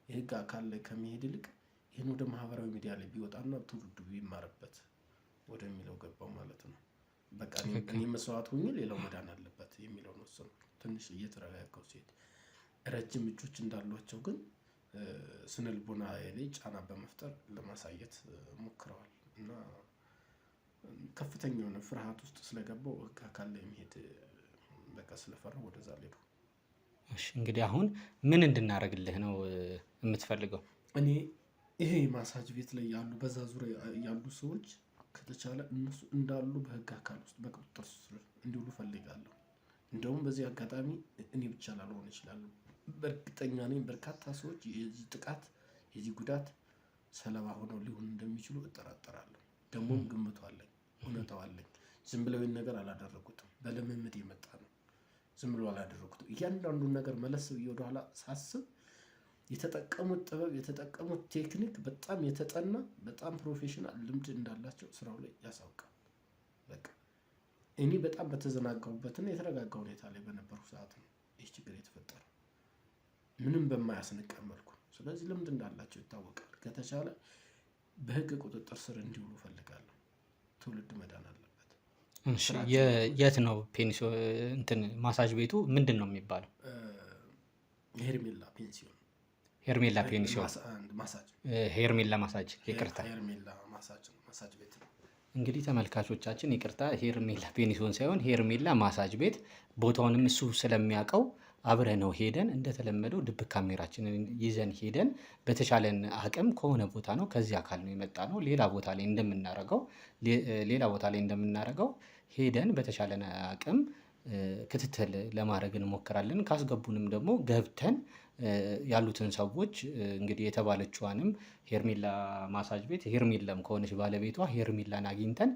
የህግ አካል ላይ ከመሄድ ይልቅ ይህን ወደ ማህበራዊ ሚዲያ ላይ ቢወጣና ትውልዱ ቢማርበት ወደሚለው ገባው ማለት ነው። በቃ እኔ መስዋዕት ሆኜ ሌላው መዳን አለበት የሚለውን ወሰንኩ። ትንሽ እየተረጋጋው ሲሄድ ረጅም እጆች እንዳሏቸው ግን ስነ ልቦና ላይ ጫና በመፍጠር ለማሳየት ሞክረዋል እና ከፍተኛ የሆነ ፍርሃት ውስጥ ስለገባው ህግ አካል ላይ መሄድ በቃ ስለፈራው ወደዛ ልሄዱ። እሺ እንግዲህ አሁን ምን እንድናደርግልህ ነው የምትፈልገው? እኔ ይሄ ማሳጅ ቤት ላይ ያሉ በዛ ዙሪያ ያሉ ሰዎች ከተቻለ እነሱ እንዳሉ በህግ አካል ውስጥ በቁጥጥር ስር እንዲውሉ ፈልጋለሁ። እንደውም በዚህ አጋጣሚ እኔ ብቻ ላልሆን እችላለሁ። በእርግጠኛ ነኝ በርካታ ሰዎች የዚህ ጥቃት የዚህ ጉዳት ሰለባ ሆነው ሊሆን እንደሚችሉ እጠራጠራለሁ። ደግሞም ግምቱ አለኝ፣ እውነታው አለኝ። ዝም ብለው ይህን ነገር አላደረጉትም። በልምምድ የመጣ ነው። ዝም ብለው አላደረጉትም። እያንዳንዱን ነገር መለስ ብዬ ወደኋላ ሳስብ የተጠቀሙት ጥበብ፣ የተጠቀሙት ቴክኒክ በጣም የተጠና በጣም ፕሮፌሽናል ልምድ እንዳላቸው ስራው ላይ ያሳውቃል። በቃ እኔ በጣም በተዘናጋሁበትና የተረጋጋ ሁኔታ ላይ በነበርኩ ሰዓት ነው ይህ ችግር የተፈጠረው፣ ምንም በማያስነቃ መልኩ። ስለዚህ ልምድ እንዳላቸው ይታወቃል። ከተቻለ በህግ ቁጥጥር ስር እንዲውሉ ፈልጋለሁ። ትውልድ መዳን አለበት። የት ነው ማሳጅ ቤቱ ምንድን ነው የሚባለው? ሄርሜላ ፔንሲዮን። ሄርሜላ ፔንሲዮን ማሳጅ፣ ሄርሜላ ማሳጅ፣ ይቅርታ፣ ሄርሜላ ማሳጅ ቤት ነው። እንግዲህ ተመልካቾቻችን ይቅርታ፣ ሄርሜላ ፔንሲዮን ሳይሆን ሄርሜላ ማሳጅ ቤት። ቦታውንም እሱ ስለሚያውቀው አብረ ነው ሄደን እንደተለመደው ድብቅ ካሜራችንን ይዘን ሄደን በተቻለን አቅም ከሆነ ቦታ ነው ከዚህ አካል ነው የመጣ ነው ሌላ ቦታ ላይ እንደምናረገው ሄደን በተቻለን አቅም ክትትል ለማድረግ እንሞክራለን። ካስገቡንም ደግሞ ገብተን ያሉትን ሰዎች እንግዲህ የተባለችዋንም ሄርሜላ ማሳጅ ቤት ሄርሜላም ከሆነች ባለቤቷ ሄርሜላን አግኝተን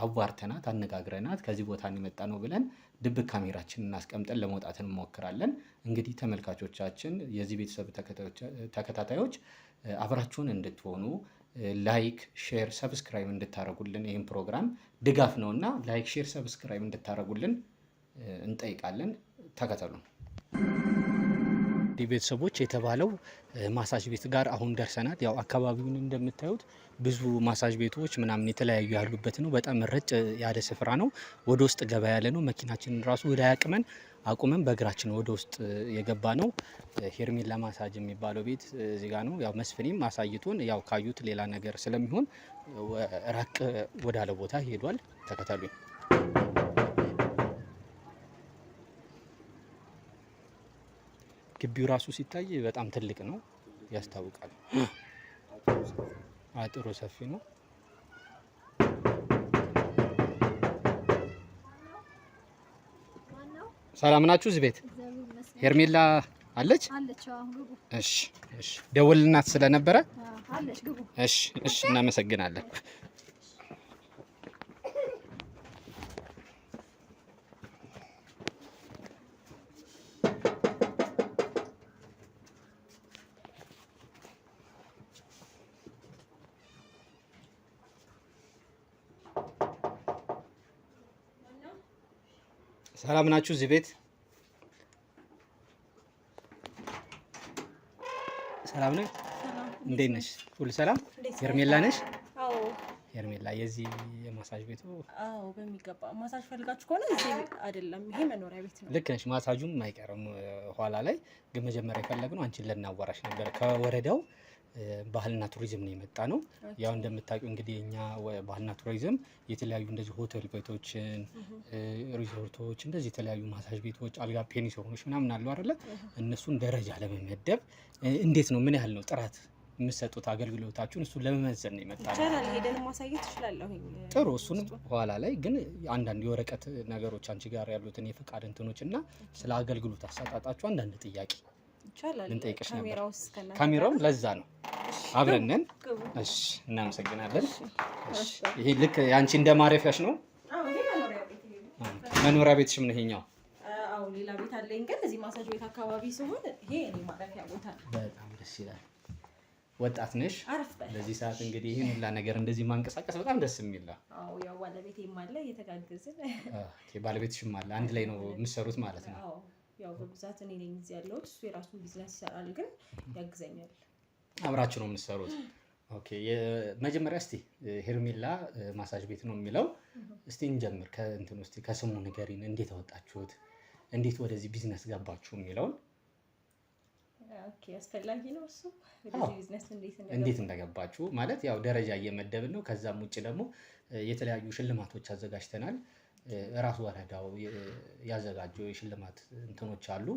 አዋርተናት አነጋግረናት ከዚህ ቦታ የመጣ ነው ብለን ድብቅ ካሜራችንን እናስቀምጠን ለመውጣት እንሞክራለን። እንግዲህ ተመልካቾቻችን የዚህ ቤተሰብ ተከታታዮች አብራችሁን እንድትሆኑ ላይክ፣ ሼር፣ ሰብስክራይብ እንድታደርጉልን ይህን ፕሮግራም ድጋፍ ነውና ላይክ፣ ሼር፣ ሰብስክራይብ እንድታደርጉልን እንጠይቃለን። ተከተሉን። ቤተሰቦች የተባለው ማሳጅ ቤት ጋር አሁን ደርሰናል። ያው አካባቢውን እንደምታዩት ብዙ ማሳጅ ቤቶች ምናምን የተለያዩ ያሉበት ነው። በጣም ረጭ ያለ ስፍራ ነው። ወደ ውስጥ ገባ ያለ ነው። መኪናችንን ራሱ ወደ አቁመን በእግራችን ወደ ውስጥ የገባ ነው። ሄርሜላ ማሳጅ የሚባለው ቤት እዚህ ጋር ነው። ያው መስፍኔም አሳይቶን ያው ካዩት ሌላ ነገር ስለሚሆን ራቅ ወዳለ ቦታ ሄዷል። ተከተሉኝ። ግቢው ራሱ ሲታይ በጣም ትልቅ ነው፣ ያስታውቃል። አጥሩ ሰፊ ነው። ሰላም ናችሁ? እዚህ ቤት ሄርሜላ አለች? እሺ፣ ደውልናት ስለነበረ እሺ፣ እናመሰግናለን። ሰላም ናችሁ? እዚህ ቤት ሰላም ነህ? እንዴት ነሽ? ሁሉ ሰላም? ሄርሜላ ነሽ? አዎ ሄርሜላ የዚህ የማሳጅ ቤቱ? አዎ በሚገባ ማሳጅ ፈልጋችሁ ከሆነ እዚህ አይደለም፣ ይሄ መኖሪያ ቤት ነው። ልክ ነሽ። ማሳጁም አይቀርም ኋላ ላይ። ግን መጀመሪያ የፈለግነው አንቺን ልናዋራሽ ነበር። ከወረዳው ባህልና ቱሪዝም ነው የመጣ ነው። ያው እንደምታውቂው እንግዲህ እኛ ባህልና ቱሪዝም የተለያዩ እንደዚህ ሆቴል ቤቶችን፣ ሪዞርቶች፣ እንደዚህ የተለያዩ ማሳጅ ቤቶች፣ አልጋ ፔንሲዮኖች ምናምን አሉ አይደለ? እነሱን ደረጃ ለመመደብ እንዴት ነው ምን ያህል ነው ጥራት የምትሰጡት አገልግሎታችሁን እሱን ለመመዘን ነው የመጣ ነው። ይቻላል፣ ሄደን ማሳየት እችላለሁ። ጥሩ። እሱንም ኋላ ላይ ግን አንዳንድ የወረቀት ነገሮች አንቺ ጋር ያሉትን የፈቃድ እንትኖች እና ስለ አገልግሎት አሰጣጣችሁ አንዳንድ ጥያቄ ይቻላል ልንጠይቅሽ ነበር። ካሜራው ካሜራው ለዛ ነው አብረን ነን። እሺ፣ እናመሰግናለን። እሺ፣ ይሄ ልክ ያንቺ እንደ ማረፊያሽ ነው? አዎ፣ ይሄ መኖሪያ ቤት ነው። መኖሪያ ቤትሽም ነው ይሄኛው? አዎ፣ ሌላ ቤት አለኝ፣ ግን እዚህ ማሳጅ ቤት አካባቢ ሲሆን ይሄ እኔ ማረፊያ ቦታ ነው። በጣም ደስ ይላል። ወጣት ነሽ። አረፍ በል። ለዚህ ሰዓት እንግዲህ ይሄን ሁላ ነገር እንደዚህ ማንቀሳቀስ በጣም ደስ የሚል ነው። አዎ፣ ያው ባለቤቴም አለ እየተጋገዝን። ኦኬ፣ ባለቤትሽም አለ፣ አንድ ላይ ነው የምትሰሩት ማለት ነው? አዎ፣ ያው በብዛት እኔ ነኝ እዚህ ያለሁት፣ እሱ የራሱን ቢዝነስ ይሰራል፣ ግን ያግዘኛል። አብራችሁ ነው የምትሰሩት? ኦኬ። መጀመሪያ እስቲ ሄርሜላ ማሳጅ ቤት ነው የሚለው። እስቲ እንጀምር ከእንትን ውስጥ ከስሙ ንገሪን። እንዴት አወጣችሁት? እንዴት ወደዚህ ቢዝነስ ገባችሁ የሚለውን። ኦኬ፣ አስፈላጊ ነው እሱ። ወደዚህ ቢዝነስ እንዴት እንደገባችሁ ማለት ያው ደረጃ እየመደብን ነው። ከዛም ውጭ ደግሞ የተለያዩ ሽልማቶች አዘጋጅተናል። ራሱ ወረዳው ያዘጋጀው የሽልማት እንትኖች አሉ።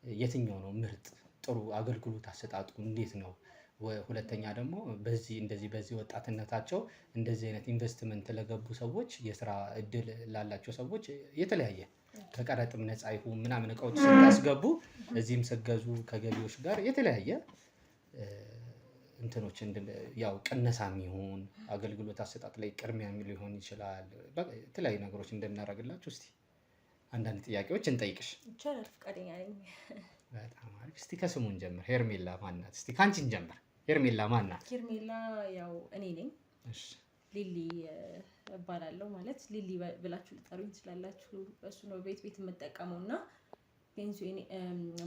የትኛው ነው ምርጥ ጥሩ አገልግሎት አሰጣጡ እንዴት ነው? ሁለተኛ ደግሞ በዚህ ወጣትነታቸው እንደዚህ አይነት ኢንቨስትመንት ለገቡ ሰዎች፣ የስራ እድል ላላቸው ሰዎች የተለያየ ከቀረጥም ነፃ ይሁን ምናምን እቃዎች ስታስገቡ እዚህም ስገዙ ከገቢዎች ጋር የተለያየ እንትኖች ያው ቅነሳም ይሁን አገልግሎት አሰጣጥ ላይ ቅድሚያ ሊሆን ይችላል። የተለያዩ ነገሮች እንደምናደርግላችሁ እስቲ አንዳንድ ጥያቄዎች እንጠይቅሽ። ይቻላል፣ ፈቃደኛ ነኝ። በጣም አሪፍ። እስቲ ከስሙን ጀምር። ሄርሜላ ማናት? እስቲ ካንቺን ጀምር። ሄርሜላ ማናት? ሄርሜላ ያው እኔ ነኝ። እሺ፣ ሊሊ እባላለሁ። ማለት ሊሊ ብላችሁ ልጠሩኝ ትችላላችሁ። እሱ ነው ቤት የምጠቀመው እና ፔንሲዮን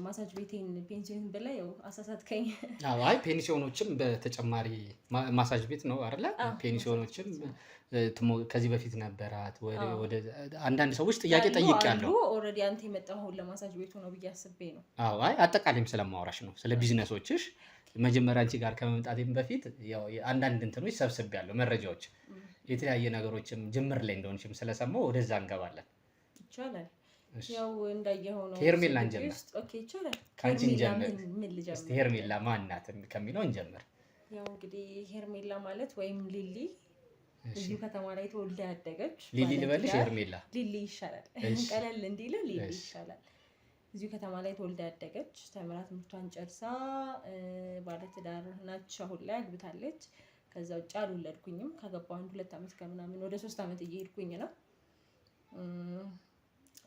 ማሳጅ ቤቴን ፔንሲዮን ብላ ያው አሳሳትከኝ። አዎ፣ አይ ፔንሲዮኖችም በተጨማሪ ማሳጅ ቤት ነው አይደለ? ፔንሲዮኖችም ከዚህ በፊት ነበራት። ወደ አንዳንድ ሰዎች ጥያቄ ጠይቄያለሁ። ኦልሬዲ አንተ የመጣኸው ለማሳጅ ቤቱ ነው ብዬ አስቤ ነው። አዎ፣ አይ አጠቃላይም ስለማወራሽ ነው ስለ ቢዝነሶችሽ። መጀመሪያ አንቺ ጋር ከመምጣቴም በፊት ያው አንዳንድ እንትኖች ሰብስቤያለሁ መረጃዎች፣ የተለያየ ነገሮችም ጅምር ላይ እንደሆንሽም ስለሰማሁ ወደዛ እንገባለን። ይቻላል። ያው እንዳየኸው ነው። ሄርሜላ እንጀምር። ኦኬ፣ ይቻላል። ካንቺ እንጀምር። ምን ልጀምር? እስቲ ሄርሜላ ማናት ከሚለው እንጀምር። ያው እንግዲህ ሄርሜላ ማለት ወይም ሊሊ እዚሁ ከተማ ላይ ተወልዳ ያደገች። ሊሊ ልበልሽ? ሄርሜላ ሊሊ ይሻላል፣ ቀለል እንዲል ሊሊ ይሻላል። እዚሁ ከተማ ላይ ተወልዳ ያደገች፣ ተምራ ትምህርቷን ጨርሳ ባለትዳር ናች። አሁን ላይ አግብታለች። ከዛ ውጭ አልወለድኩኝም። ካገባሁ 2 ዓመት ከምናምን ወደ 3 ዓመት እየሄድኩኝ ነው።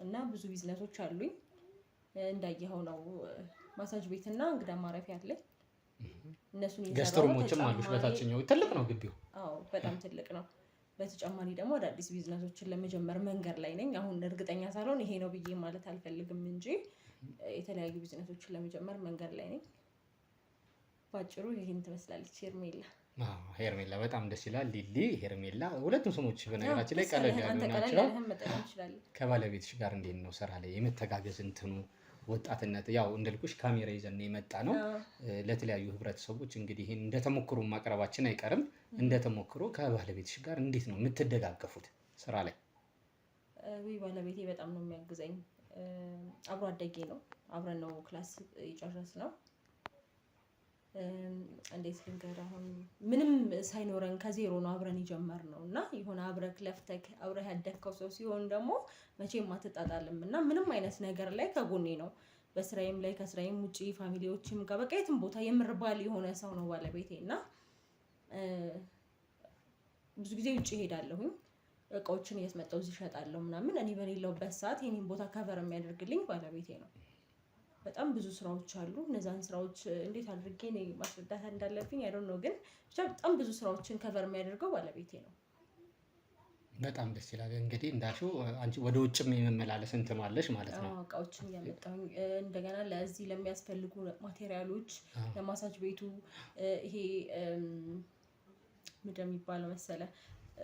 እና ብዙ ቢዝነሶች አሉኝ። እንዳየኸው ነው ማሳጅ ቤትና እንግዳ ማረፊያ አለኝ። እነሱን ገስትሩሞችም አሉሽ። በታችኛው ትልቅ ነው ግቢው። አዎ፣ በጣም ትልቅ ነው። በተጨማሪ ደግሞ አዳዲስ ቢዝነሶችን ለመጀመር መንገድ ላይ ነኝ። አሁን እርግጠኛ ሳልሆን ይሄ ነው ብዬ ማለት አልፈልግም እንጂ የተለያዩ ቢዝነሶችን ለመጀመር መንገድ ላይ ነኝ። ባጭሩ ይሄን ትመስላለች ሄርሜላ። ሄርሜላ በጣም ደስ ይላል። ሊሊ፣ ሄርሜላ ሁለቱም ስሞች በነገራችን ላይ ቀለል ያሉ ናቸው። ከባለቤትሽ ጋር እንዴት ነው ስራ ላይ የመተጋገዝ እንትኑ? ወጣትነት ያው እንደልኩሽ ካሜራ ይዘን የመጣ ነው ለተለያዩ ህብረተሰቦች እንግዲህ ይሄን እንደተሞክሮ ማቅረባችን አይቀርም። እንደተሞክሮ ከባለቤትሽ ጋር እንዴት ነው የምትደጋገፉት ስራ ላይ? ባለቤቴ በጣም ነው የሚያግዘኝ። አብሮ አደጌ ነው። አብረን ነው ክላስ የጨረስነው። እንዴት ልንገር፣ አሁን ምንም ሳይኖረን ከዜሮ ነው አብረን የጀመርነው እና የሆነ አብረህ ለፍተህ አብረህ ያደግከው ሰው ሲሆን ደግሞ መቼም አትጣጣልም እና ምንም አይነት ነገር ላይ ከጎኔ ነው። በስራዬም ላይ ከስራዬም ውጪ ፋሚሊዎችም ጋር በቃ የትም ቦታ የምርባል የሆነ ሰው ነው ባለቤቴ እና ብዙ ጊዜ ውጪ እሄዳለሁኝ፣ እቃዎችን እያስመጣሁ እዚህ እሸጣለሁ ምናምን። እኔ በሌለውበት ሰዓት የኔን ቦታ ከቨር የሚያደርግልኝ ባለቤቴ ነው። በጣም ብዙ ስራዎች አሉ። እነዛን ስራዎች እንዴት አድርጌ እኔ ማስረዳት እንዳለብኝ አይ ዶንት ኖ፣ ግን ብቻ በጣም ብዙ ስራዎችን ከቨር የሚያደርገው ባለቤቴ ነው። በጣም ደስ ይላል። እንግዲህ እንዳልሽው አንቺ ወደ ውጭም የመመላለስ እንትን አለሽ ማለት ነው። እቃዎችን እያመጣሁኝ እንደገና ለዚህ ለሚያስፈልጉ ማቴሪያሎች ለማሳጅ ቤቱ ይሄ ምንድን ነው የሚባለው መሰለ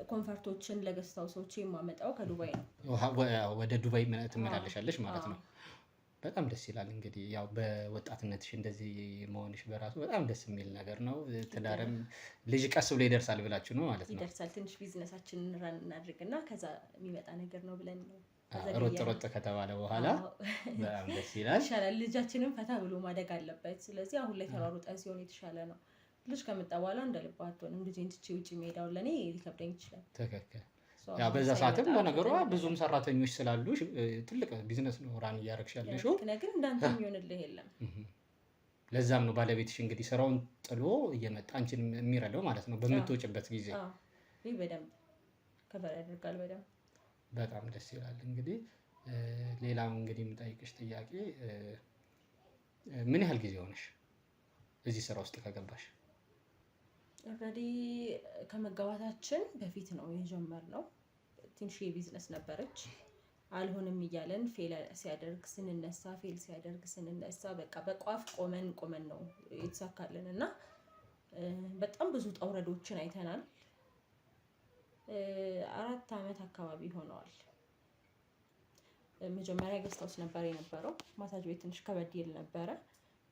ኮንፈርቶችን ለገስታው ሰዎች የማመጣው ከዱባይ ነው። ወደ ዱባይ ትመላለሻለሽ ማለት ነው። በጣም ደስ ይላል። እንግዲህ ያው በወጣትነትሽ እንደዚህ መሆንሽ በራሱ በጣም ደስ የሚል ነገር ነው። ትዳርም ልጅ ቀስ ብሎ ይደርሳል ብላችሁ ነው ማለት ነው? ይደርሳል። ትንሽ ቢዝነሳችንን ራን እናድርግና ከዛ የሚመጣ ነገር ነው ብለን ነው ሮጥ ከተባለ በኋላ በጣም ደስ ይላል። ይሻላል። ልጃችንም ፈታ ብሎ ማደግ አለበት። ስለዚህ አሁን ላይ ተሯሩጠን ሲሆን የተሻለ ነው። ልጅ ከመጣ በኋላ እንደ ልብ አትሆንም። ልጄን ትቼ ውጭ መሄዳውን ለእኔ ሊከብደኝ ይችላል። ትክክል። ያው በዛ ሰዓትም በነገሯ ብዙም ሰራተኞች ስላሉ ትልቅ ቢዝነስ ነው ራን እያደረግሽ ያለሽው። ግን እንዳንተ የሚሆንልህ የለም። ለዛም ነው ባለቤትሽ እንግዲህ ስራውን ጥሎ እየመጣ አንቺን የሚረዳው ማለት ነው በምትወጭበት ጊዜ። ይህ በደንብ ከበር ያደርጋል። በደንብ በጣም ደስ ይላል። እንግዲህ ሌላው እንግዲህ የምጠይቅሽ ጥያቄ ምን ያህል ጊዜ ሆነሽ እዚህ ስራ ውስጥ ከገባሽ? ኦልሬዲ ከመጋባታችን በፊት ነው የጀመርነው። ትንሽ የቢዝነስ ነበረች። አልሆንም እያለን ፌል ሲያደርግ ስንነሳ ፌል ሲያደርግ ስንነሳ በቃ በቋፍ ቆመን ነው የተሳካልን እና በጣም ብዙ ውጣ ውረዶችን አይተናል። 4 ዓመት አካባቢ ሆነዋል። መጀመሪያ ገስታውስ ነበር የነበረው። ማሳጅ ቤት ትንሽ ከበድ ይል ነበረ።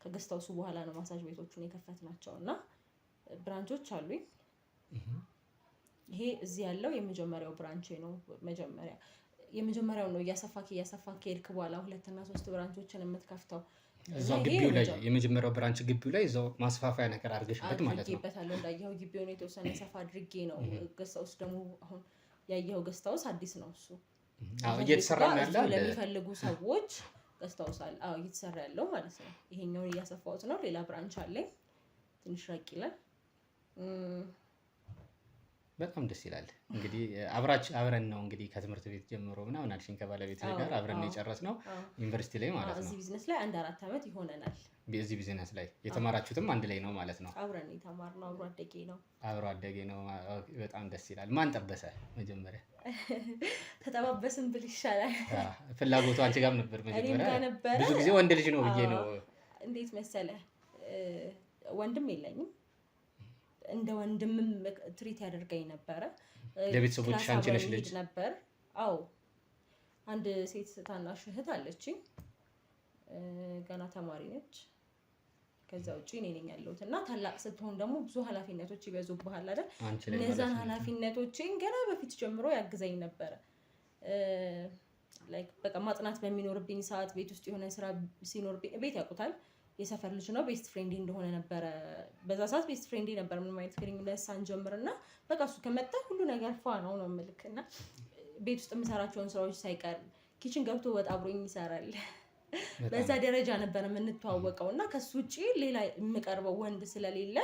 ከገስታውሱ በኋላ ነው ማሳጅ ቤቶቹን የከፈትናቸው እና ብራንቾች አሉኝ። ይሄ እዚህ ያለው የመጀመሪያው ብራንቼ ነው። የመጀመሪያው ነው። እያሰፋክ ሄድክ በኋላ 2 እና 3 ብራንቾችን የምትከፍተው እዛው ግቢው ላይ የመጀመሪያው ብራንች ግቢው ላይ እዛው ማስፋፋያ ነገር አድርገሽበት ማለት ነው? አድርጌበታለሁ። እንዳየኸው ግቢውን የተወሰነ ሰፋ አድርጌ ነው። ገስታውስ ደግሞ አሁን ያየኸው ገስታውስ አዲስ ነው። እሱ እየተሰራ ነው ያለው ለሚፈልጉ ሰዎች ገስታውስ አለ። እየተሰራ ያለው ማለት ነው። ይሄኛውን እያሰፋሁት ነው። ሌላ ብራንች አለኝ። ትንሽ ራቅ ይላል። በጣም ደስ ይላል። እንግዲህ አብረን ነው እንግዲህ ከትምህርት ቤት ጀምሮ ምናምን አልሽኝ ከባለቤት ጋር አብረን ነው የጨረስነው ዩኒቨርሲቲ ላይ ማለት ነው። እዚህ ቢዝነስ ላይ 4 ዓመት ይሆነናል። በዚህ ቢዝነስ ላይ የተማራችሁትም አንድ ላይ ነው ማለት ነው? አብረን የተማርነው አብሮ አደጌ ነው። በጣም ደስ ይላል። ማን ጠበሰ መጀመሪያ? ተጠባበስን ብል ይሻላል። ፍላጎቱ አንቺ ጋርም ነበር መጀመሪያ? ብዙ ጊዜ ወንድ ልጅ ነው ብዬ ነው። እንዴት መሰለህ ወንድም የለኝም። እንደ ወንድምም ትሪት ያደርገኝ ነበረ። ለቤተሰቦችሽ አንቺ ነሽ ልጅ ነበር? አንድ ሴት ታናሽ እህት አለችኝ። ገና ተማሪ ነች። ከዛ ውጪ እኔ ነኝ ያለሁት እና ታላቅ ስትሆን ደግሞ ብዙ ኃላፊነቶች ይበዙብሃል አይደል? እነዛን ኃላፊነቶችን ገና በፊት ጀምሮ ያግዘኝ ነበረ። ላይክ በቃ ማጥናት በሚኖርብኝ ሰዓት ቤት ውስጥ የሆነ ስራ ሲኖርብኝ ቤት ያውቁታል። የሰፈር ልጅ ነው። ቤስት ፍሬንዴ እንደሆነ ነበረ። በዛ ሰዓት ቤስት ፍሬንዴ ነበር። ምንም አይነት ግንኙነት ሳንጀምርና በቃ እሱ ከመጣ ሁሉ ነገር ፏ ነው የምልክና ቤት ውስጥ የምሰራቸውን ስራዎች ሳይቀር ኪችን ገብቶ ወጥ አብሮኝ ይሰራል። በዛ ደረጃ ነበር የምንተዋወቀው እና ከሱ ውጪ ሌላ የምቀርበው ወንድ ስለሌለ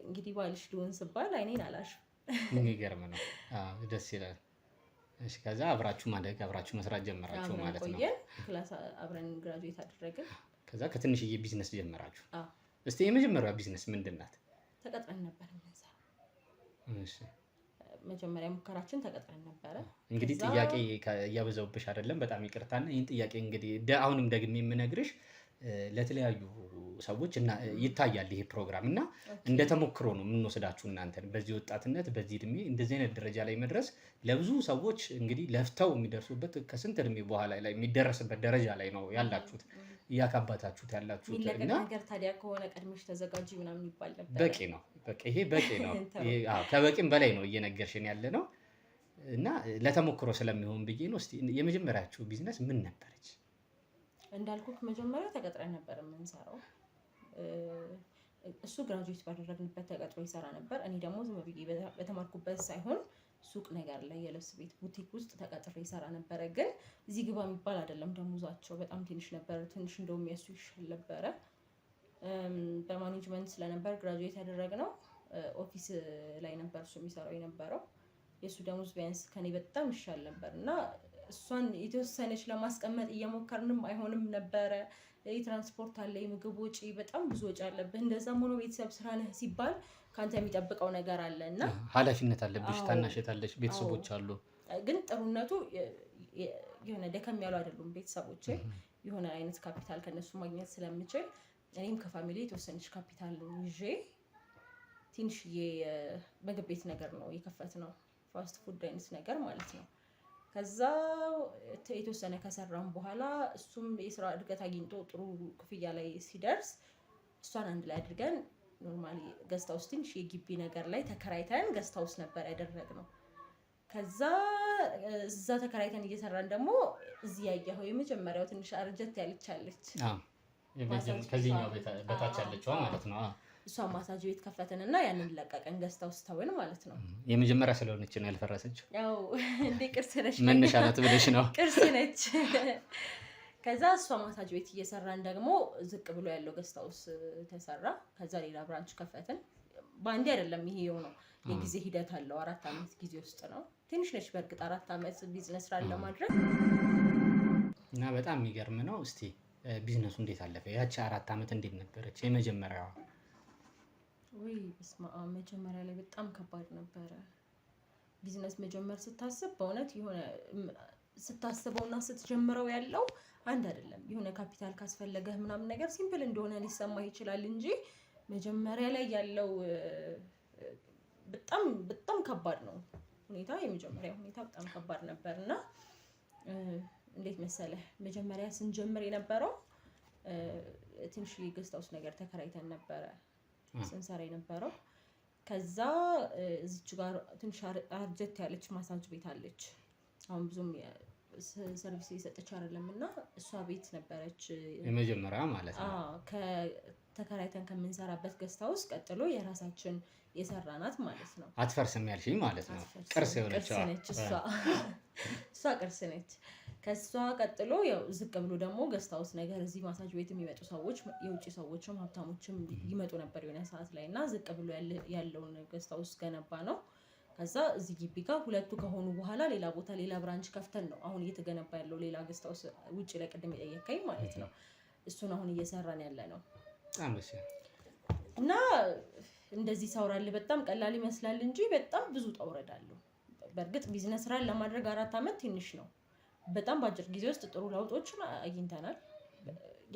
እንግዲህ ባልሽ ልሆን ስባል አይኔን አላሽም። የሚገርም ነው። ደስ ይላል። እሺ ከዛ አብራችሁ ማደግ አብራችሁ መስራት ጀመራችሁ ማለት ነው? ክላስ አብረን ግራጁዌት አደረግን። ከዛ ከትንሽዬ ቢዝነስ ጀመራችሁ? እስቲ የመጀመሪያው ቢዝነስ ምንድን ናት? ተቀጥረን ነበር የምንሰራው። እሺ መጀመሪያ ሙከራችን ተቀጥረን ነበረ። እንግዲህ ጥያቄ እያበዛውብሽ አይደለም? በጣም ይቅርታና ይህን ጥያቄ እንግዲህ አሁንም ደግሜ የምነግርሽ ለተለያዩ ሰዎች እና ይታያል ይሄ ፕሮግራም እና እንደ ተሞክሮ ነው የምንወስዳችሁ እናንተን በዚህ ወጣትነት በዚህ እድሜ እንደዚህ አይነት ደረጃ ላይ መድረስ ለብዙ ሰዎች እንግዲህ ለፍተው የሚደርሱበት ከስንት እድሜ በኋላ ላይ የሚደረስበት ደረጃ ላይ ነው ያላችሁት እያካባታችሁት ያላችሁት እና ነገር ታዲያ ከሆነ ቀድመሽ ተዘጋጂ ምናምን ይባል ነበር። በቂ ነው። በቃ ይሄ በቂ ነው። ከበቂም በላይ ነው እየነገርሽን ያለ ነው እና ለተሞክሮ ስለሚሆን ብዬ ነው። እስቲ የመጀመሪያችሁ ቢዝነስ ምን ነበረች? እንዳልኩት መጀመሪያ ተቀጥረን ነበር የምንሰራው። እሱ ግራጁዌት ባደረግንበት ተቀጥሮ ይሰራ ነበር። እኔ ደግሞ ዝም ብዬ በተማርኩበት ሳይሆን ሱቅ ነገር ላይ የልብስ ቤት ቡቲክ ውስጥ ተቀጥሬ ይሰራ ነበረ። ግን እዚህ ግባ የሚባል አይደለም። ደሞዛቸው በጣም ትንሽ ነበር። ትንሽ እንደውም ያሱ ይሻል ነበረ። በማኔጅመንት ስለነበር ግራጁዌት ያደረግነው ኦፊስ ላይ ነበር እሱ የሚሰራው የነበረው። የእሱ ደሞዝ ቢያንስ ከኔ በጣም ይሻል ነበር እና እሷን የተወሰነች ለማስቀመጥ እየሞከርንም አይሆንም ነበረ። የትራንስፖርት አለ፣ የምግብ ወጪ፣ በጣም ብዙ ወጪ አለብህ። እንደዛም ሆኖ ቤተሰብ ስራ ነህ ሲባል ከአንተ የሚጠብቀው ነገር አለ እና ኃላፊነት አለብሽ። ታናሽ አለች፣ ቤተሰቦች አሉ። ግን ጥሩነቱ የሆነ ደከም ያሉ አይደሉም ቤተሰቦቼ። የሆነ አይነት ካፒታል ከነሱ ማግኘት ስለምችል እኔም ከፋሚሊ የተወሰነች ካፒታል ይዤ ትንሽዬ ምግብ ቤት ነገር ነው የከፈትነው፣ ፋስት ፉድ አይነት ነገር ማለት ነው። ከዛ የተወሰነ ከሰራም በኋላ እሱም የስራ እድገት አግኝቶ ጥሩ ክፍያ ላይ ሲደርስ እሷን አንድ ላይ አድርገን ኖርማሊ ገስት ሃውስ ትንሽ የግቢ ነገር ላይ ተከራይተን ገስት ሃውስ ነበር ያደረግነው። ከዛ እዛ ተከራይተን እየሰራን ደግሞ እዚህ ያየኸው የመጀመሪያው ትንሽ አርጀት ያለቻለች ከዚህኛው በታች ያለችዋ ማለት ነው። እሷ ማሳጅ ቤት ከፈትንና ያንን ለቀቀን ገስት ሃውስ ተውን ማለት ነው። የመጀመሪያ ስለሆነች ነው ያልፈረሰችው። ያው እንደ ቅርስ ነች፣ መነሻ ናት ብለሽ ነው። ቅርስ ነች። ከዛ እሷ ማሳጅ ቤት እየሰራን ደግሞ ዝቅ ብሎ ያለው ገስት ሃውስ ተሰራ። ከዛ ሌላ ብራንች ከፈትን። በአንዴ አይደለም ይሄ የሆነው፣ የጊዜ ሂደት አለው። 4 ዓመት ጊዜ ውስጥ ነው። ትንሽ ነች በእርግጥ 4 ዓመት ቢዝነስ ስራ ለማድረግ እና በጣም የሚገርም ነው። እስቲ ቢዝነሱ እንዴት አለፈ? ያቺ 4 ዓመት እንዴት ነበረች የመጀመሪያዋ? ወይ በስመ አብ፣ መጀመሪያ ላይ በጣም ከባድ ነበረ። ቢዝነስ መጀመር ስታስብ በእውነት የሆነ ስታስበውና ስትጀምረው ያለው አንድ አይደለም። የሆነ ካፒታል ካስፈለገህ ምናምን ነገር ሲምፕል እንደሆነ ሊሰማህ ይችላል እንጂ መጀመሪያ ላይ ያለው በጣም ከባድ ነው ሁኔታ። የመጀመሪያ ሁኔታ በጣም ከባድ ነበር እና እንዴት መሰለህ መጀመሪያ ስንጀምር የነበረው ትንሽ የገስት ሃውስ ነገር ተከራይተን ነበረ ስንሰራ የነበረው። ከዛ እዚች ጋር ትንሽ አርጀት ያለች ማሳጅ ቤት አለች። አሁን ብዙም ሰርቪስ እየሰጠች አይደለም እና እሷ ቤት ነበረች የመጀመሪያ ማለት ነው። ተከራይተን ከምንሰራበት ገስት ሃውስ ቀጥሎ የራሳችን የሰራናት ማለት ነው። አትፈርስም ያልሽኝ ማለት ነው። ቅርስ የሆነች እሷ ቅርስ ነች። ከሷ ቀጥሎ ያው ዝቅ ብሎ ደግሞ ገስት ሃውስ ነገር እዚህ ማሳጅ ቤት የሚመጡ ሰዎች የውጭ ሰዎችም ሀብታሞችም ይመጡ ነበር የሆነ ሰዓት ላይ እና ዝቅ ብሎ ያለውን ገስት ሃውስ ገነባ ነው። ከዛ እዚህ ግቢ ጋር ሁለቱ ከሆኑ በኋላ ሌላ ቦታ ሌላ ብራንች ከፍተን ነው አሁን እየተገነባ ያለው ሌላ ገስት ሃውስ ውጭ ላይ ቅድም የጠየቀኝ ማለት ነው። እሱን አሁን እየሰራን ያለ ነው እና እንደዚህ ሳውራል በጣም ቀላል ይመስላል እንጂ በጣም ብዙ ጠውረድ አለው። በእርግጥ ቢዝነስ ስራን ለማድረግ 4 ዓመት ትንሽ ነው። በጣም በአጭር ጊዜ ውስጥ ጥሩ ለውጦችን አግኝተናል።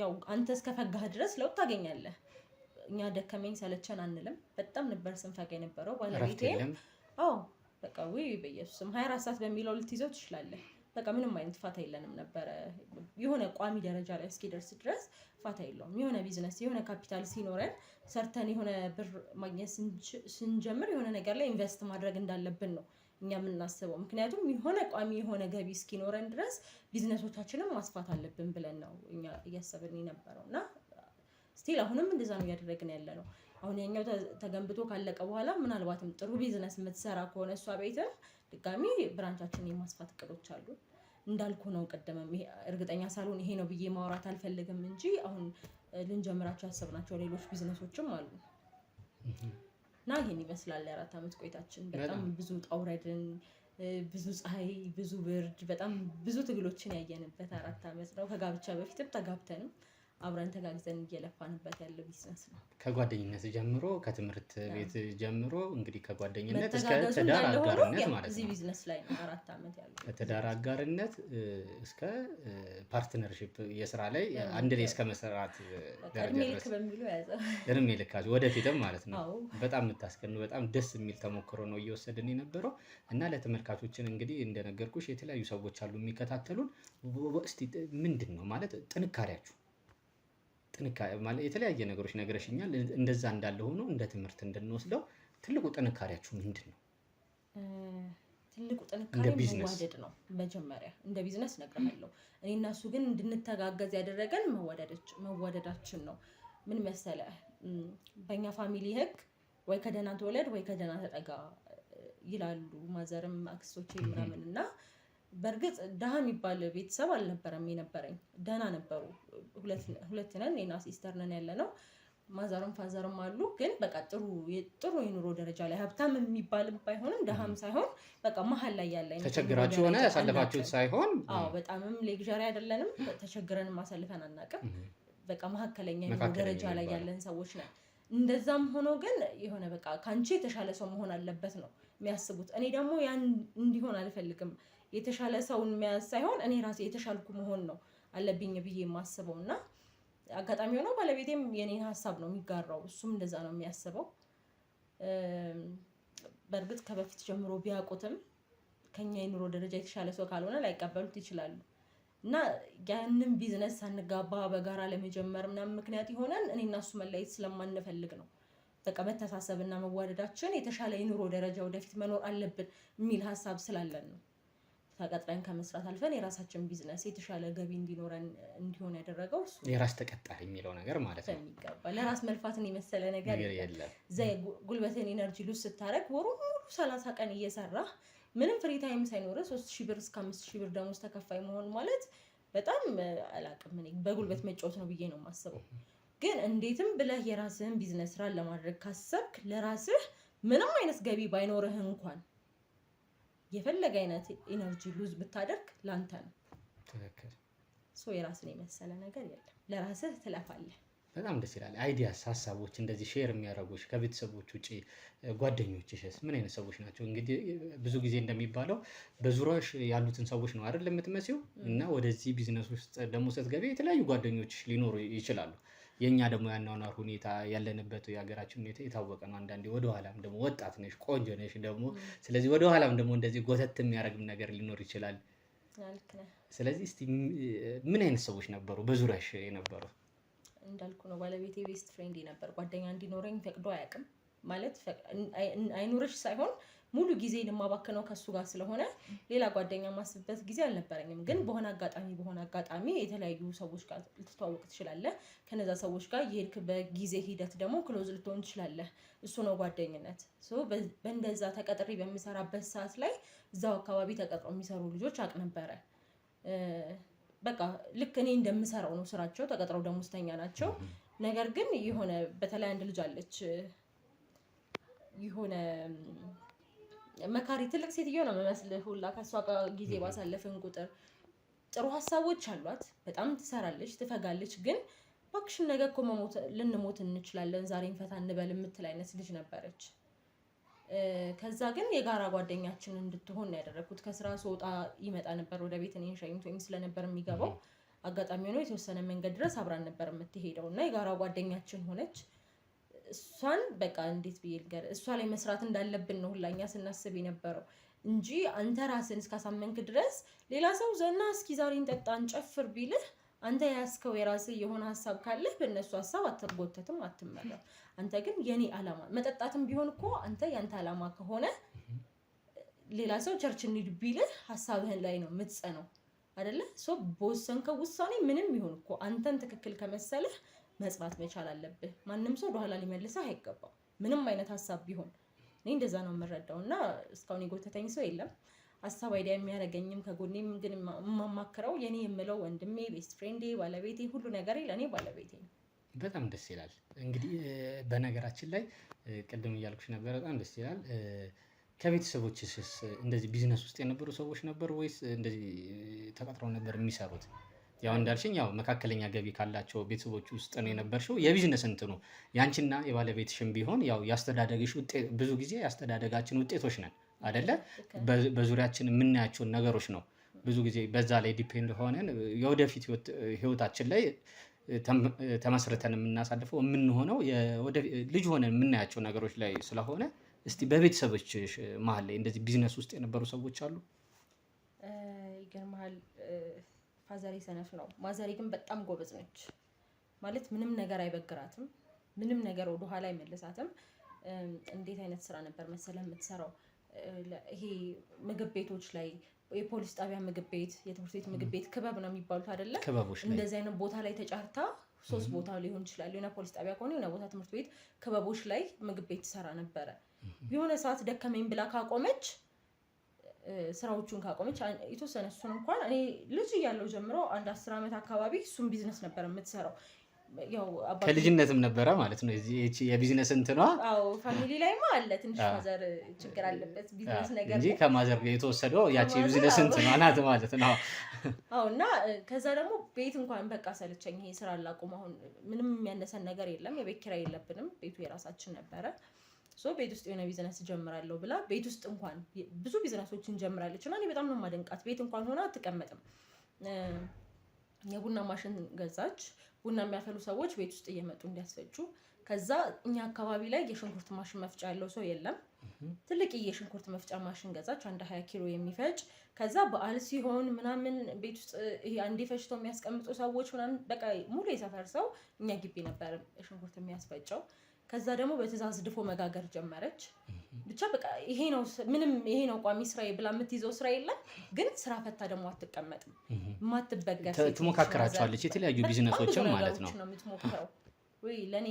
ያው አንተ እስከፈጋህ ድረስ ለውጥ ታገኛለህ። እኛ ደከመኝ ሰለቸን አንልም። በጣም ነበር ስንፈጋ የነበረው ባለቤቴም። በቃ ወይ በኢየሱስም 24 ሰዓት በሚለው ልትይዘው ትችላለህ። በቃ ምንም አይነት ፋታ የለንም ነበረ። የሆነ ቋሚ ደረጃ ላይ እስኪደርስ ድረስ ፋታ የለውም። የሆነ ቢዝነስ የሆነ ካፒታል ሲኖረን ሰርተን የሆነ ብር ማግኘት ስንጀምር የሆነ ነገር ላይ ኢንቨስት ማድረግ እንዳለብን ነው እኛ የምናስበው። ምክንያቱም የሆነ ቋሚ የሆነ ገቢ እስኪኖረን ድረስ ቢዝነሶቻችንን ማስፋት አለብን ብለን ነው እኛ እያሰብን የነበረው እና ስቲል አሁንም እንደዛ ነው እያደረግን ያለ ነው። አሁን ያኛው ተገንብቶ ካለቀ በኋላ ምናልባትም ጥሩ ቢዝነስ የምትሰራ ከሆነ እሷ ቤትም ድጋሚ ብራንቻችንን የማስፋት እቅዶች አሉ። እንዳልኩ ነው ቀደመም እርግጠኛ ሳልሆን ይሄ ነው ብዬ ማውራት አልፈልግም እንጂ አሁን ልንጀምራቸው ያሰብናቸው ሌሎች ቢዝነሶችም አሉ እና ይሄን ይመስላል 4 ዓመት ቆይታችን። በጣም ብዙ ጣውረድን፣ ብዙ ፀሐይ፣ ብዙ ብርድ፣ በጣም ብዙ ትግሎችን ያየንበት 4 ዓመት ነው። ከጋብቻ በፊትም ተጋብተንም አብረን ተጋግዘን እየለፋንበት ያለው ቢዝነስ ነው። ከጓደኝነት ጀምሮ ከትምህርት ቤት ጀምሮ እንግዲህ ከጓደኝነት እስከ ትዳር አጋርነት ማለት ነው። እዚህ ቢዝነስ ላይ ነው 4 ዓመት ያለው። ከትዳር አጋርነት እስከ ፓርትነርሺፕ የስራ ላይ አንድ ላይ እስከ መስራት ደረጃ ድረስ እድሜ ልካችሁ ወደፊትም ማለት ነው። በጣም የምታስቀኑ በጣም ደስ የሚል ተሞክሮ ነው እየወሰድን የነበረው እና ለተመልካቾችን እንግዲህ እንደነገርኩሽ የተለያዩ ሰዎች አሉ የሚከታተሉን። እስቲ ምንድን ነው ማለት ጥንካሬያችሁ? ማለት የተለያየ ነገሮች ነግረሽኛል። እንደዛ እንዳለ ሆኖ እንደ ትምህርት እንድንወስደው ትልቁ ጥንካሬያችሁ ምንድን ነው? ትልቁ ጥንካሬ መዋደድ ነው። መጀመሪያ እንደ ቢዝነስ እነግርሃለሁ። እኔ እና እሱ ግን እንድንተጋገዝ ያደረገን መዋደዳችን ነው። ምን መሰለህ፣ በእኛ ፋሚሊ ህግ ወይ ከደህና ተወለድ ወይ ከደህና ተጠጋ ይላሉ ማዘርም አክስቶቼ ምናምን እና በእርግጥ ደሃ የሚባል ቤተሰብ አልነበረም የነበረኝ። ደህና ነበሩ። ሁለት ነን፣ እኔና ሲስተር ነን ያለ ነው። ማዘርም ፋዘርም አሉ። ግን በቃ ጥሩ የኑሮ ደረጃ ላይ ሀብታም የሚባልም ባይሆንም ደሃም ሳይሆን በቃ መሀል ላይ ያለ ተቸግራችሁ ሆነ ያሳለፋችሁት ሳይሆን በጣምም ሌግዣሪ አይደለንም። ተቸግረንም አሳልፈን አናውቅም። በቃ መካከለኛ ደረጃ ላይ ያለን ሰዎች ነን። እንደዛም ሆኖ ግን የሆነ በቃ ካንቺ የተሻለ ሰው መሆን አለበት ነው የሚያስቡት። እኔ ደግሞ ያን እንዲሆን አልፈልግም። የተሻለ ሰውን የሚያዝ ሳይሆን እኔ ራሴ የተሻልኩ መሆን ነው አለብኝ ብዬ የማስበው እና አጋጣሚ ሆኖ ባለቤቴም የኔን ሀሳብ ነው የሚጋራው። እሱም እንደዛ ነው የሚያስበው። በእርግጥ ከበፊት ጀምሮ ቢያውቁትም ከኛ የኑሮ ደረጃ የተሻለ ሰው ካልሆነ ላይቀበሉት ይችላሉ እና ያንን ቢዝነስ ሳንጋባ በጋራ ለመጀመር ምናምን ምክንያት ይሆናል እኔና እሱ መለየት ስለማንፈልግ ነው። በቃ መተሳሰብና መዋደዳችን የተሻለ የኑሮ ደረጃ ወደፊት መኖር አለብን የሚል ሀሳብ ስላለን ነው ተቀጥረን ከመስራት አልፈን የራሳችን ቢዝነስ የተሻለ ገቢ እንዲኖረን እንዲሆን ያደረገው እሱ። የራስ ተቀጣሪ የሚለው ነገር ማለት ነው። የሚገባ ለራስ መልፋትን የመሰለ ነገር የለም። ጉልበትን ኤነርጂ ሉዝ ስታረግ ወሩ ሙሉ 30 ቀን እየሰራ ምንም ፍሪ ታይም ሳይኖር 3000 ብር እስከ 5000 ብር ደሞዝ ተከፋይ መሆን ማለት በጣም አላቅም እኔ በጉልበት መጫወት ነው ብዬ ነው የማስበው። ግን እንዴትም ብለህ የራስህን ቢዝነስ ስራ ለማድረግ ካሰብክ ለራስህ ምንም አይነት ገቢ ባይኖርህ እንኳን የፈለገ አይነት ኢነርጂ ሉዝ ብታደርግ ላንተ ነው። ትክክል። የራስን የመሰለ ነገር የለም። ለራስህ ትለፋለህ። በጣም ደስ ይላል። አይዲያስ፣ ሀሳቦች እንደዚህ ሼር የሚያደርጉሽ ከቤተሰቦች ውጪ ጓደኞችሽስ ምን አይነት ሰዎች ናቸው? እንግዲህ ብዙ ጊዜ እንደሚባለው በዙሪያሽ ያሉትን ሰዎች ነው አይደል የምትመስዪው እና ወደዚህ ቢዝነስ ውስጥ ደግሞ ስትገቢ የተለያዩ ጓደኞችሽ ሊኖሩ ይችላሉ። የኛ ደግሞ ያኗኗር ሁኔታ ያለንበት የሀገራችን ሁኔታ የታወቀ ነው። አንዳንዴ ወደኋላም ደግሞ ወጣት ነሽ፣ ቆንጆ ነሽ ደግሞ ስለዚህ ወደኋላም ደግሞ እንደዚህ ጎተት የሚያደርግም ነገር ሊኖር ይችላል። ስለዚህ እስቲ ምን አይነት ሰዎች ነበሩ በዙሪያሽ የነበሩ? እንዳልኩ ነው ባለቤቴ ቤስት ፍሬንድ ነበር። ጓደኛ እንዲኖረኝ ፈቅዶ አያውቅም። ማለት አይኖርሽ ሳይሆን ሙሉ ጊዜ የማባክነው ከሱ ጋር ስለሆነ ሌላ ጓደኛ ማስብበት ጊዜ አልነበረኝም። ግን በሆነ አጋጣሚ የተለያዩ ሰዎች ጋር ልትተዋወቅ ትችላለህ። ከነዛ ሰዎች ጋር የሄድክ በጊዜ ሂደት ደግሞ ክሎዝ ልትሆን ትችላለህ። እሱ ነው ጓደኝነት። በእንደዛ ተቀጥሬ በምሰራበት ሰዓት ላይ እዛው አካባቢ ተቀጥሮ የሚሰሩ ልጆች አቅ ነበረ። በቃ ልክ እኔ እንደምሰራው ነው ስራቸው። ተቀጥረው ደሞዝተኛ ናቸው። ነገር ግን የሆነ በተለይ አንድ ልጅ አለች የሆነ መካሪ ትልቅ ሴትዮ ነው የምመስልህ ሁላ ከሷ ጋር ጊዜ ባሳለፍን ቁጥር ጥሩ ሀሳቦች አሏት። በጣም ትሰራለች፣ ትፈጋለች። ግን እባክሽን ነገ እኮ ልንሞት እንችላለን፣ ዛሬን ፈታ እንበል የምትል አይነት ልጅ ነበረች። ከዛ ግን የጋራ ጓደኛችን እንድትሆን ነው ያደረኩት። ከስራ ስወጣ ይመጣ ነበር ወደ ቤት፣ እኔን ሸኝቶኝ ስለነበር የሚገባው አጋጣሚ ሆኖ የተወሰነ መንገድ ድረስ አብራን ነበር የምትሄደው እና የጋራ ጓደኛችን ሆነች። እሷን በቃ እንዴት ብዬ ልገር፣ እሷ ላይ መስራት እንዳለብን ነው ሁላኛ ስናስብ የነበረው እንጂ አንተ ራስን እስካሳመንክ ድረስ ሌላ ሰው ዘና እስኪ ዛሬ እንጠጣ እንጨፍር ቢልህ አንተ ያስከው የራስህ የሆነ ሀሳብ ካለህ በእነሱ ሀሳብ አትርጎተትም፣ አትመራም። አንተ ግን የኔ አላማ መጠጣትም ቢሆን እኮ አንተ ያንተ አላማ ከሆነ ሌላ ሰው ቸርች እንሂድ ቢልህ ሀሳብህን ላይ ነው የምትጸነው አይደለ? በወሰንከው ውሳኔ ምንም ይሁን እኮ አንተን ትክክል ከመሰለህ መጽናት መቻል አለብህ። ማንም ሰው ወደኋላ ሊመልስህ አይገባም፣ ምንም አይነት ሀሳብ ቢሆን። እኔ እንደዛ ነው የምረዳው እና እስካሁን የጎተተኝ ሰው የለም። ሀሳብ አይዲያ የሚያደርገኝም ከጎኔም ግን የማማክረው የኔ የምለው ወንድሜ፣ ቤስት ፍሬንዴ፣ ባለቤቴ፣ ሁሉ ነገር ለእኔ ባለቤቴ ነው። በጣም ደስ ይላል። እንግዲህ በነገራችን ላይ ቅድም እያልኩሽ ነበር፣ በጣም ደስ ይላል። ከቤተሰቦችስ እንደዚህ ቢዝነስ ውስጥ የነበሩ ሰዎች ነበሩ ወይስ እንደዚህ ተቀጥረው ነበር የሚሰሩት? ያው እንዳልሽኝ ያው መካከለኛ ገቢ ካላቸው ቤተሰቦች ውስጥ ነው የነበርሽው። የቢዝነስ እንትኑ ያንቺና የባለቤትሽም ቢሆን ያው ያስተዳደግሽ ውጤት ብዙ ጊዜ ያስተዳደጋችን ውጤቶች ነን አይደለ? በዙሪያችን የምናያቸውን ነገሮች ነው ብዙ ጊዜ በዛ ላይ ዲፔንድ ሆነን የወደፊት ህይወታችን ላይ ተመስርተን የምናሳልፈው የምንሆነው ልጅ ሆነን የምናያቸው ነገሮች ላይ ስለሆነ እስቲ በቤተሰቦች መሀል ላይ እንደዚህ ቢዝነስ ውስጥ የነበሩ ሰዎች አሉ? ይገርምሃል፣ ፋዘሬ ሰነፍ ነው። ማዘሬ ግን በጣም ጎበዝ ነች። ማለት ምንም ነገር አይበግራትም፣ ምንም ነገር ወደኋላ አይመልሳትም። እንዴት አይነት ስራ ነበር መሰለህ የምትሰራው? ይሄ ምግብ ቤቶች ላይ የፖሊስ ጣቢያ ምግብ ቤት፣ የትምህርት ቤት ምግብ ቤት ክበብ ነው የሚባሉት አይደለ? እንደዚህ አይነት ቦታ ላይ ተጫርታ 3 ቦታ ሊሆን ይችላል። የሆነ ፖሊስ ጣቢያ ከሆነ የሆነ ቦታ ትምህርት ቤት ክበቦች ላይ ምግብ ቤት ትሰራ ነበረ። የሆነ ሰዓት ደከመኝ ብላ ካቆመች፣ ስራዎቹን ካቆመች የተወሰነ እሱን እንኳን እኔ ልጅ እያለሁ ጀምሮ አንድ 10 ዓመት አካባቢ እሱን ቢዝነስ ነበር የምትሰራው። ያው ከልጅነትም ነበረ ማለት ነው እዚህ የቢዝነስ እንትኗ። አዎ ፋሚሊ ላይማ አለ ትንሽ ማዘር ችግር አለበት ቢዝነስ ነገር እንጂ ከማዘር የተወሰደው ያቺ የቢዝነስ እንትኗ ናት ማለት ነው። አዎ እና ከዛ ደግሞ ቤት እንኳን በቃ ሰለቸኝ ይሄ ስራ አላቁም አሁን ምንም የሚያነሰን ነገር የለም የቤት ኪራይ የለብንም ቤቱ የራሳችን ነበረ ቤት ውስጥ የሆነ ቢዝነስ ጀምራለሁ ብላ ቤት ውስጥ እንኳን ብዙ ቢዝነሶችን ጀምራለች እና እኔ በጣም ነው የማደንቃት ቤት እንኳን ሆና አትቀመጥም የቡና ማሽን ገዛች ቡና የሚያፈሉ ሰዎች ቤት ውስጥ እየመጡ እንዲያስፈጩ ከዛ እኛ አካባቢ ላይ የሽንኩርት ማሽን መፍጫ ያለው ሰው የለም ትልቅ የሽንኩርት መፍጫ ማሽን ገዛች አንድ 20 ኪሎ የሚፈጭ ከዛ በዓል ሲሆን ምናምን ቤት ውስጥ ይሄ አንዴ ፈጭቶ የሚያስቀምጡ ሰዎች ምናምን በቃ ሙሉ የሰፈር ሰው እኛ ግቢ ነበር ሽንኩርት የሚያስፈጨው ከዛ ደግሞ በትዕዛዝ ድፎ መጋገር ጀመረች ብቻ በቃ ይሄ ነው ቋሚ ስራዬ ብላ የምትይዘው ስራ የለም ግን ስራ ፈታ ደግሞ አትቀመጥም ማትበገር ትሞካከራቸዋለች የተለያዩ ቢዝነሶችን ማለት ነው ወይ ለኔ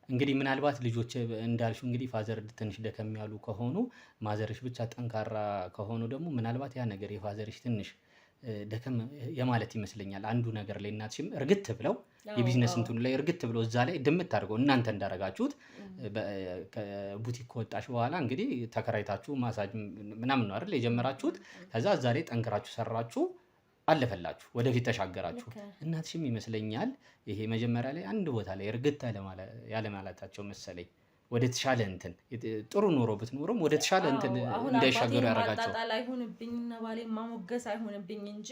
እንግዲህ ምናልባት ልጆች እንዳልሽው እንግዲህ ፋዘር ትንሽ ደከም ያሉ ከሆኑ ማዘርሽ ብቻ ጠንካራ ከሆኑ ደግሞ ምናልባት ያ ነገር የፋዘርሽ ትንሽ ደከም የማለት ይመስለኛል አንዱ ነገር ላይ እናትሽም እርግጥ ብለው የቢዝነስ እንትኑ ላይ እርግጥ ብለው እዛ ላይ ድምት አድርገው እናንተ እንዳረጋችሁት ከቡቲክ ከወጣሽ በኋላ እንግዲህ ተከራይታችሁ ማሳጅ ምናምን ነው አይደል የጀመራችሁት ከዛ እዛ ላይ ጠንክራችሁ ሰራችሁ አለፈላችሁ ወደፊት ተሻገራችሁ እናትሽም ይመስለኛል ይሄ መጀመሪያ ላይ አንድ ቦታ ላይ እርግጥ ያለ ማለታቸው መሰለኝ ወደ ተሻለ እንትን ጥሩ ኑሮ ብትኖርም ወደ ተሻለ እንትን እንዳይሻገሩ ያረጋቸው ማጣጣል አይሆንብኝ እና ባሌ ማሞገስ አይሆንብኝ እንጂ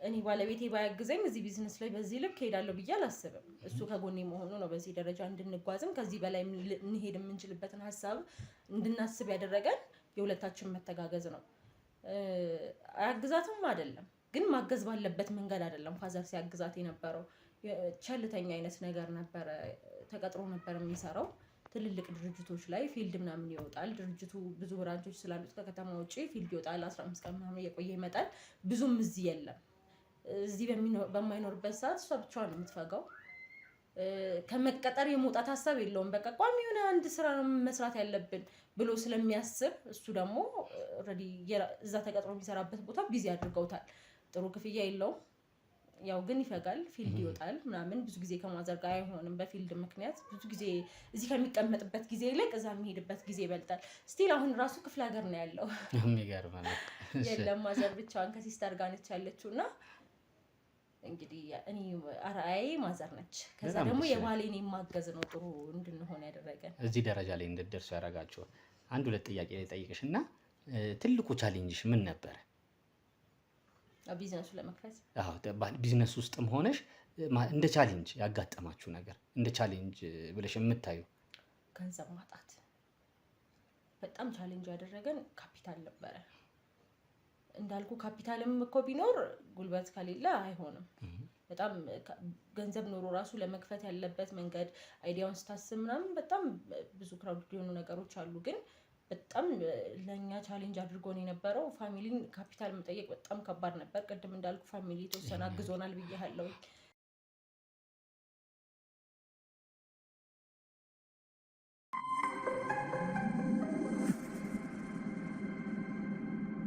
እኔ ባለቤቴ ባያግዘኝ እዚህ ቢዝነስ ላይ በዚህ ልክ ሄዳለሁ ብዬ አላስብም እሱ ከጎኔ መሆኑ ነው በዚህ ደረጃ እንድንጓዝም ከዚህ በላይ እንሄድ የምንችልበትን ሀሳብ እንድናስብ ያደረገን የሁለታችን መተጋገዝ ነው አያግዛትም አይደለም ግን ማገዝ ባለበት መንገድ አይደለም ፋዘር ሲያግዛት የነበረው ቸልተኛ አይነት ነገር ነበረ ተቀጥሮ ነበር የሚሰራው ትልልቅ ድርጅቶች ላይ ፊልድ ምናምን ይወጣል ድርጅቱ ብዙ ብራንቾች ስላሉት ከከተማ ውጪ ፊልድ ይወጣል 15 ቀን ምናምን እየቆየ ይመጣል ብዙም እዚህ የለም እዚህ በማይኖርበት ሰዓት እሷ ብቻዋን ነው የምትፈጋው ከመቀጠር የመውጣት ሀሳብ የለውም በቃ ቋሚ የሆነ አንድ ስራ ነው መስራት ያለብን ብሎ ስለሚያስብ እሱ ደግሞ ኦሬዲ እዛ ተቀጥሮ የሚሰራበት ቦታ ቢዚ አድርገውታል ጥሩ ክፍያ የለውም ያው ግን ይፈጋል ፊልድ ይወጣል ምናምን ብዙ ጊዜ ከማዘር ጋር አይሆንም በፊልድ ምክንያት ብዙ ጊዜ እዚህ ከሚቀመጥበት ጊዜ ይልቅ እዛ የሚሄድበት ጊዜ ይበልጣል ስቲል አሁን ራሱ ክፍለ ሀገር ነው ያለው የሚገርም ነው የለም ማዘር ብቻዋን ከሲስተር ጋር ነች ያለችውና እንግዲህ እኔ አራዬ ማዘር ነች ከዛ ደግሞ የባሌን የማገዝ ነው ጥሩ እንድንሆን ያደረገን እዚህ ደረጃ ላይ እንድትደርሱ ያረጋችሁ አንድ ሁለት ጥያቄ ላይ ጠይቅሽና ትልቁ ቻሌንጅሽ ምን ነበር ቢዝነሱ ለመክፈት ቢዝነስ ውስጥም ሆነሽ እንደ ቻሌንጅ ያጋጠማችሁ ነገር እንደ ቻሌንጅ ብለሽ የምታዩ ገንዘብ ማጣት በጣም ቻሌንጅ ያደረገን ካፒታል ነበረ እንዳልኩ ካፒታልም እኮ ቢኖር ጉልበት ከሌለ አይሆንም በጣም ገንዘብ ኖሮ ራሱ ለመክፈት ያለበት መንገድ አይዲያውን ስታስብ ምናምን በጣም ብዙ ክራውድ የሆኑ ነገሮች አሉ ግን በጣም ለኛ ቻሌንጅ አድርጎን የነበረው ፋሚሊን ካፒታል መጠየቅ በጣም ከባድ ነበር ቅድም እንዳልኩ ፋሚሊ ተወሰነ አግዞናል ብያለሁ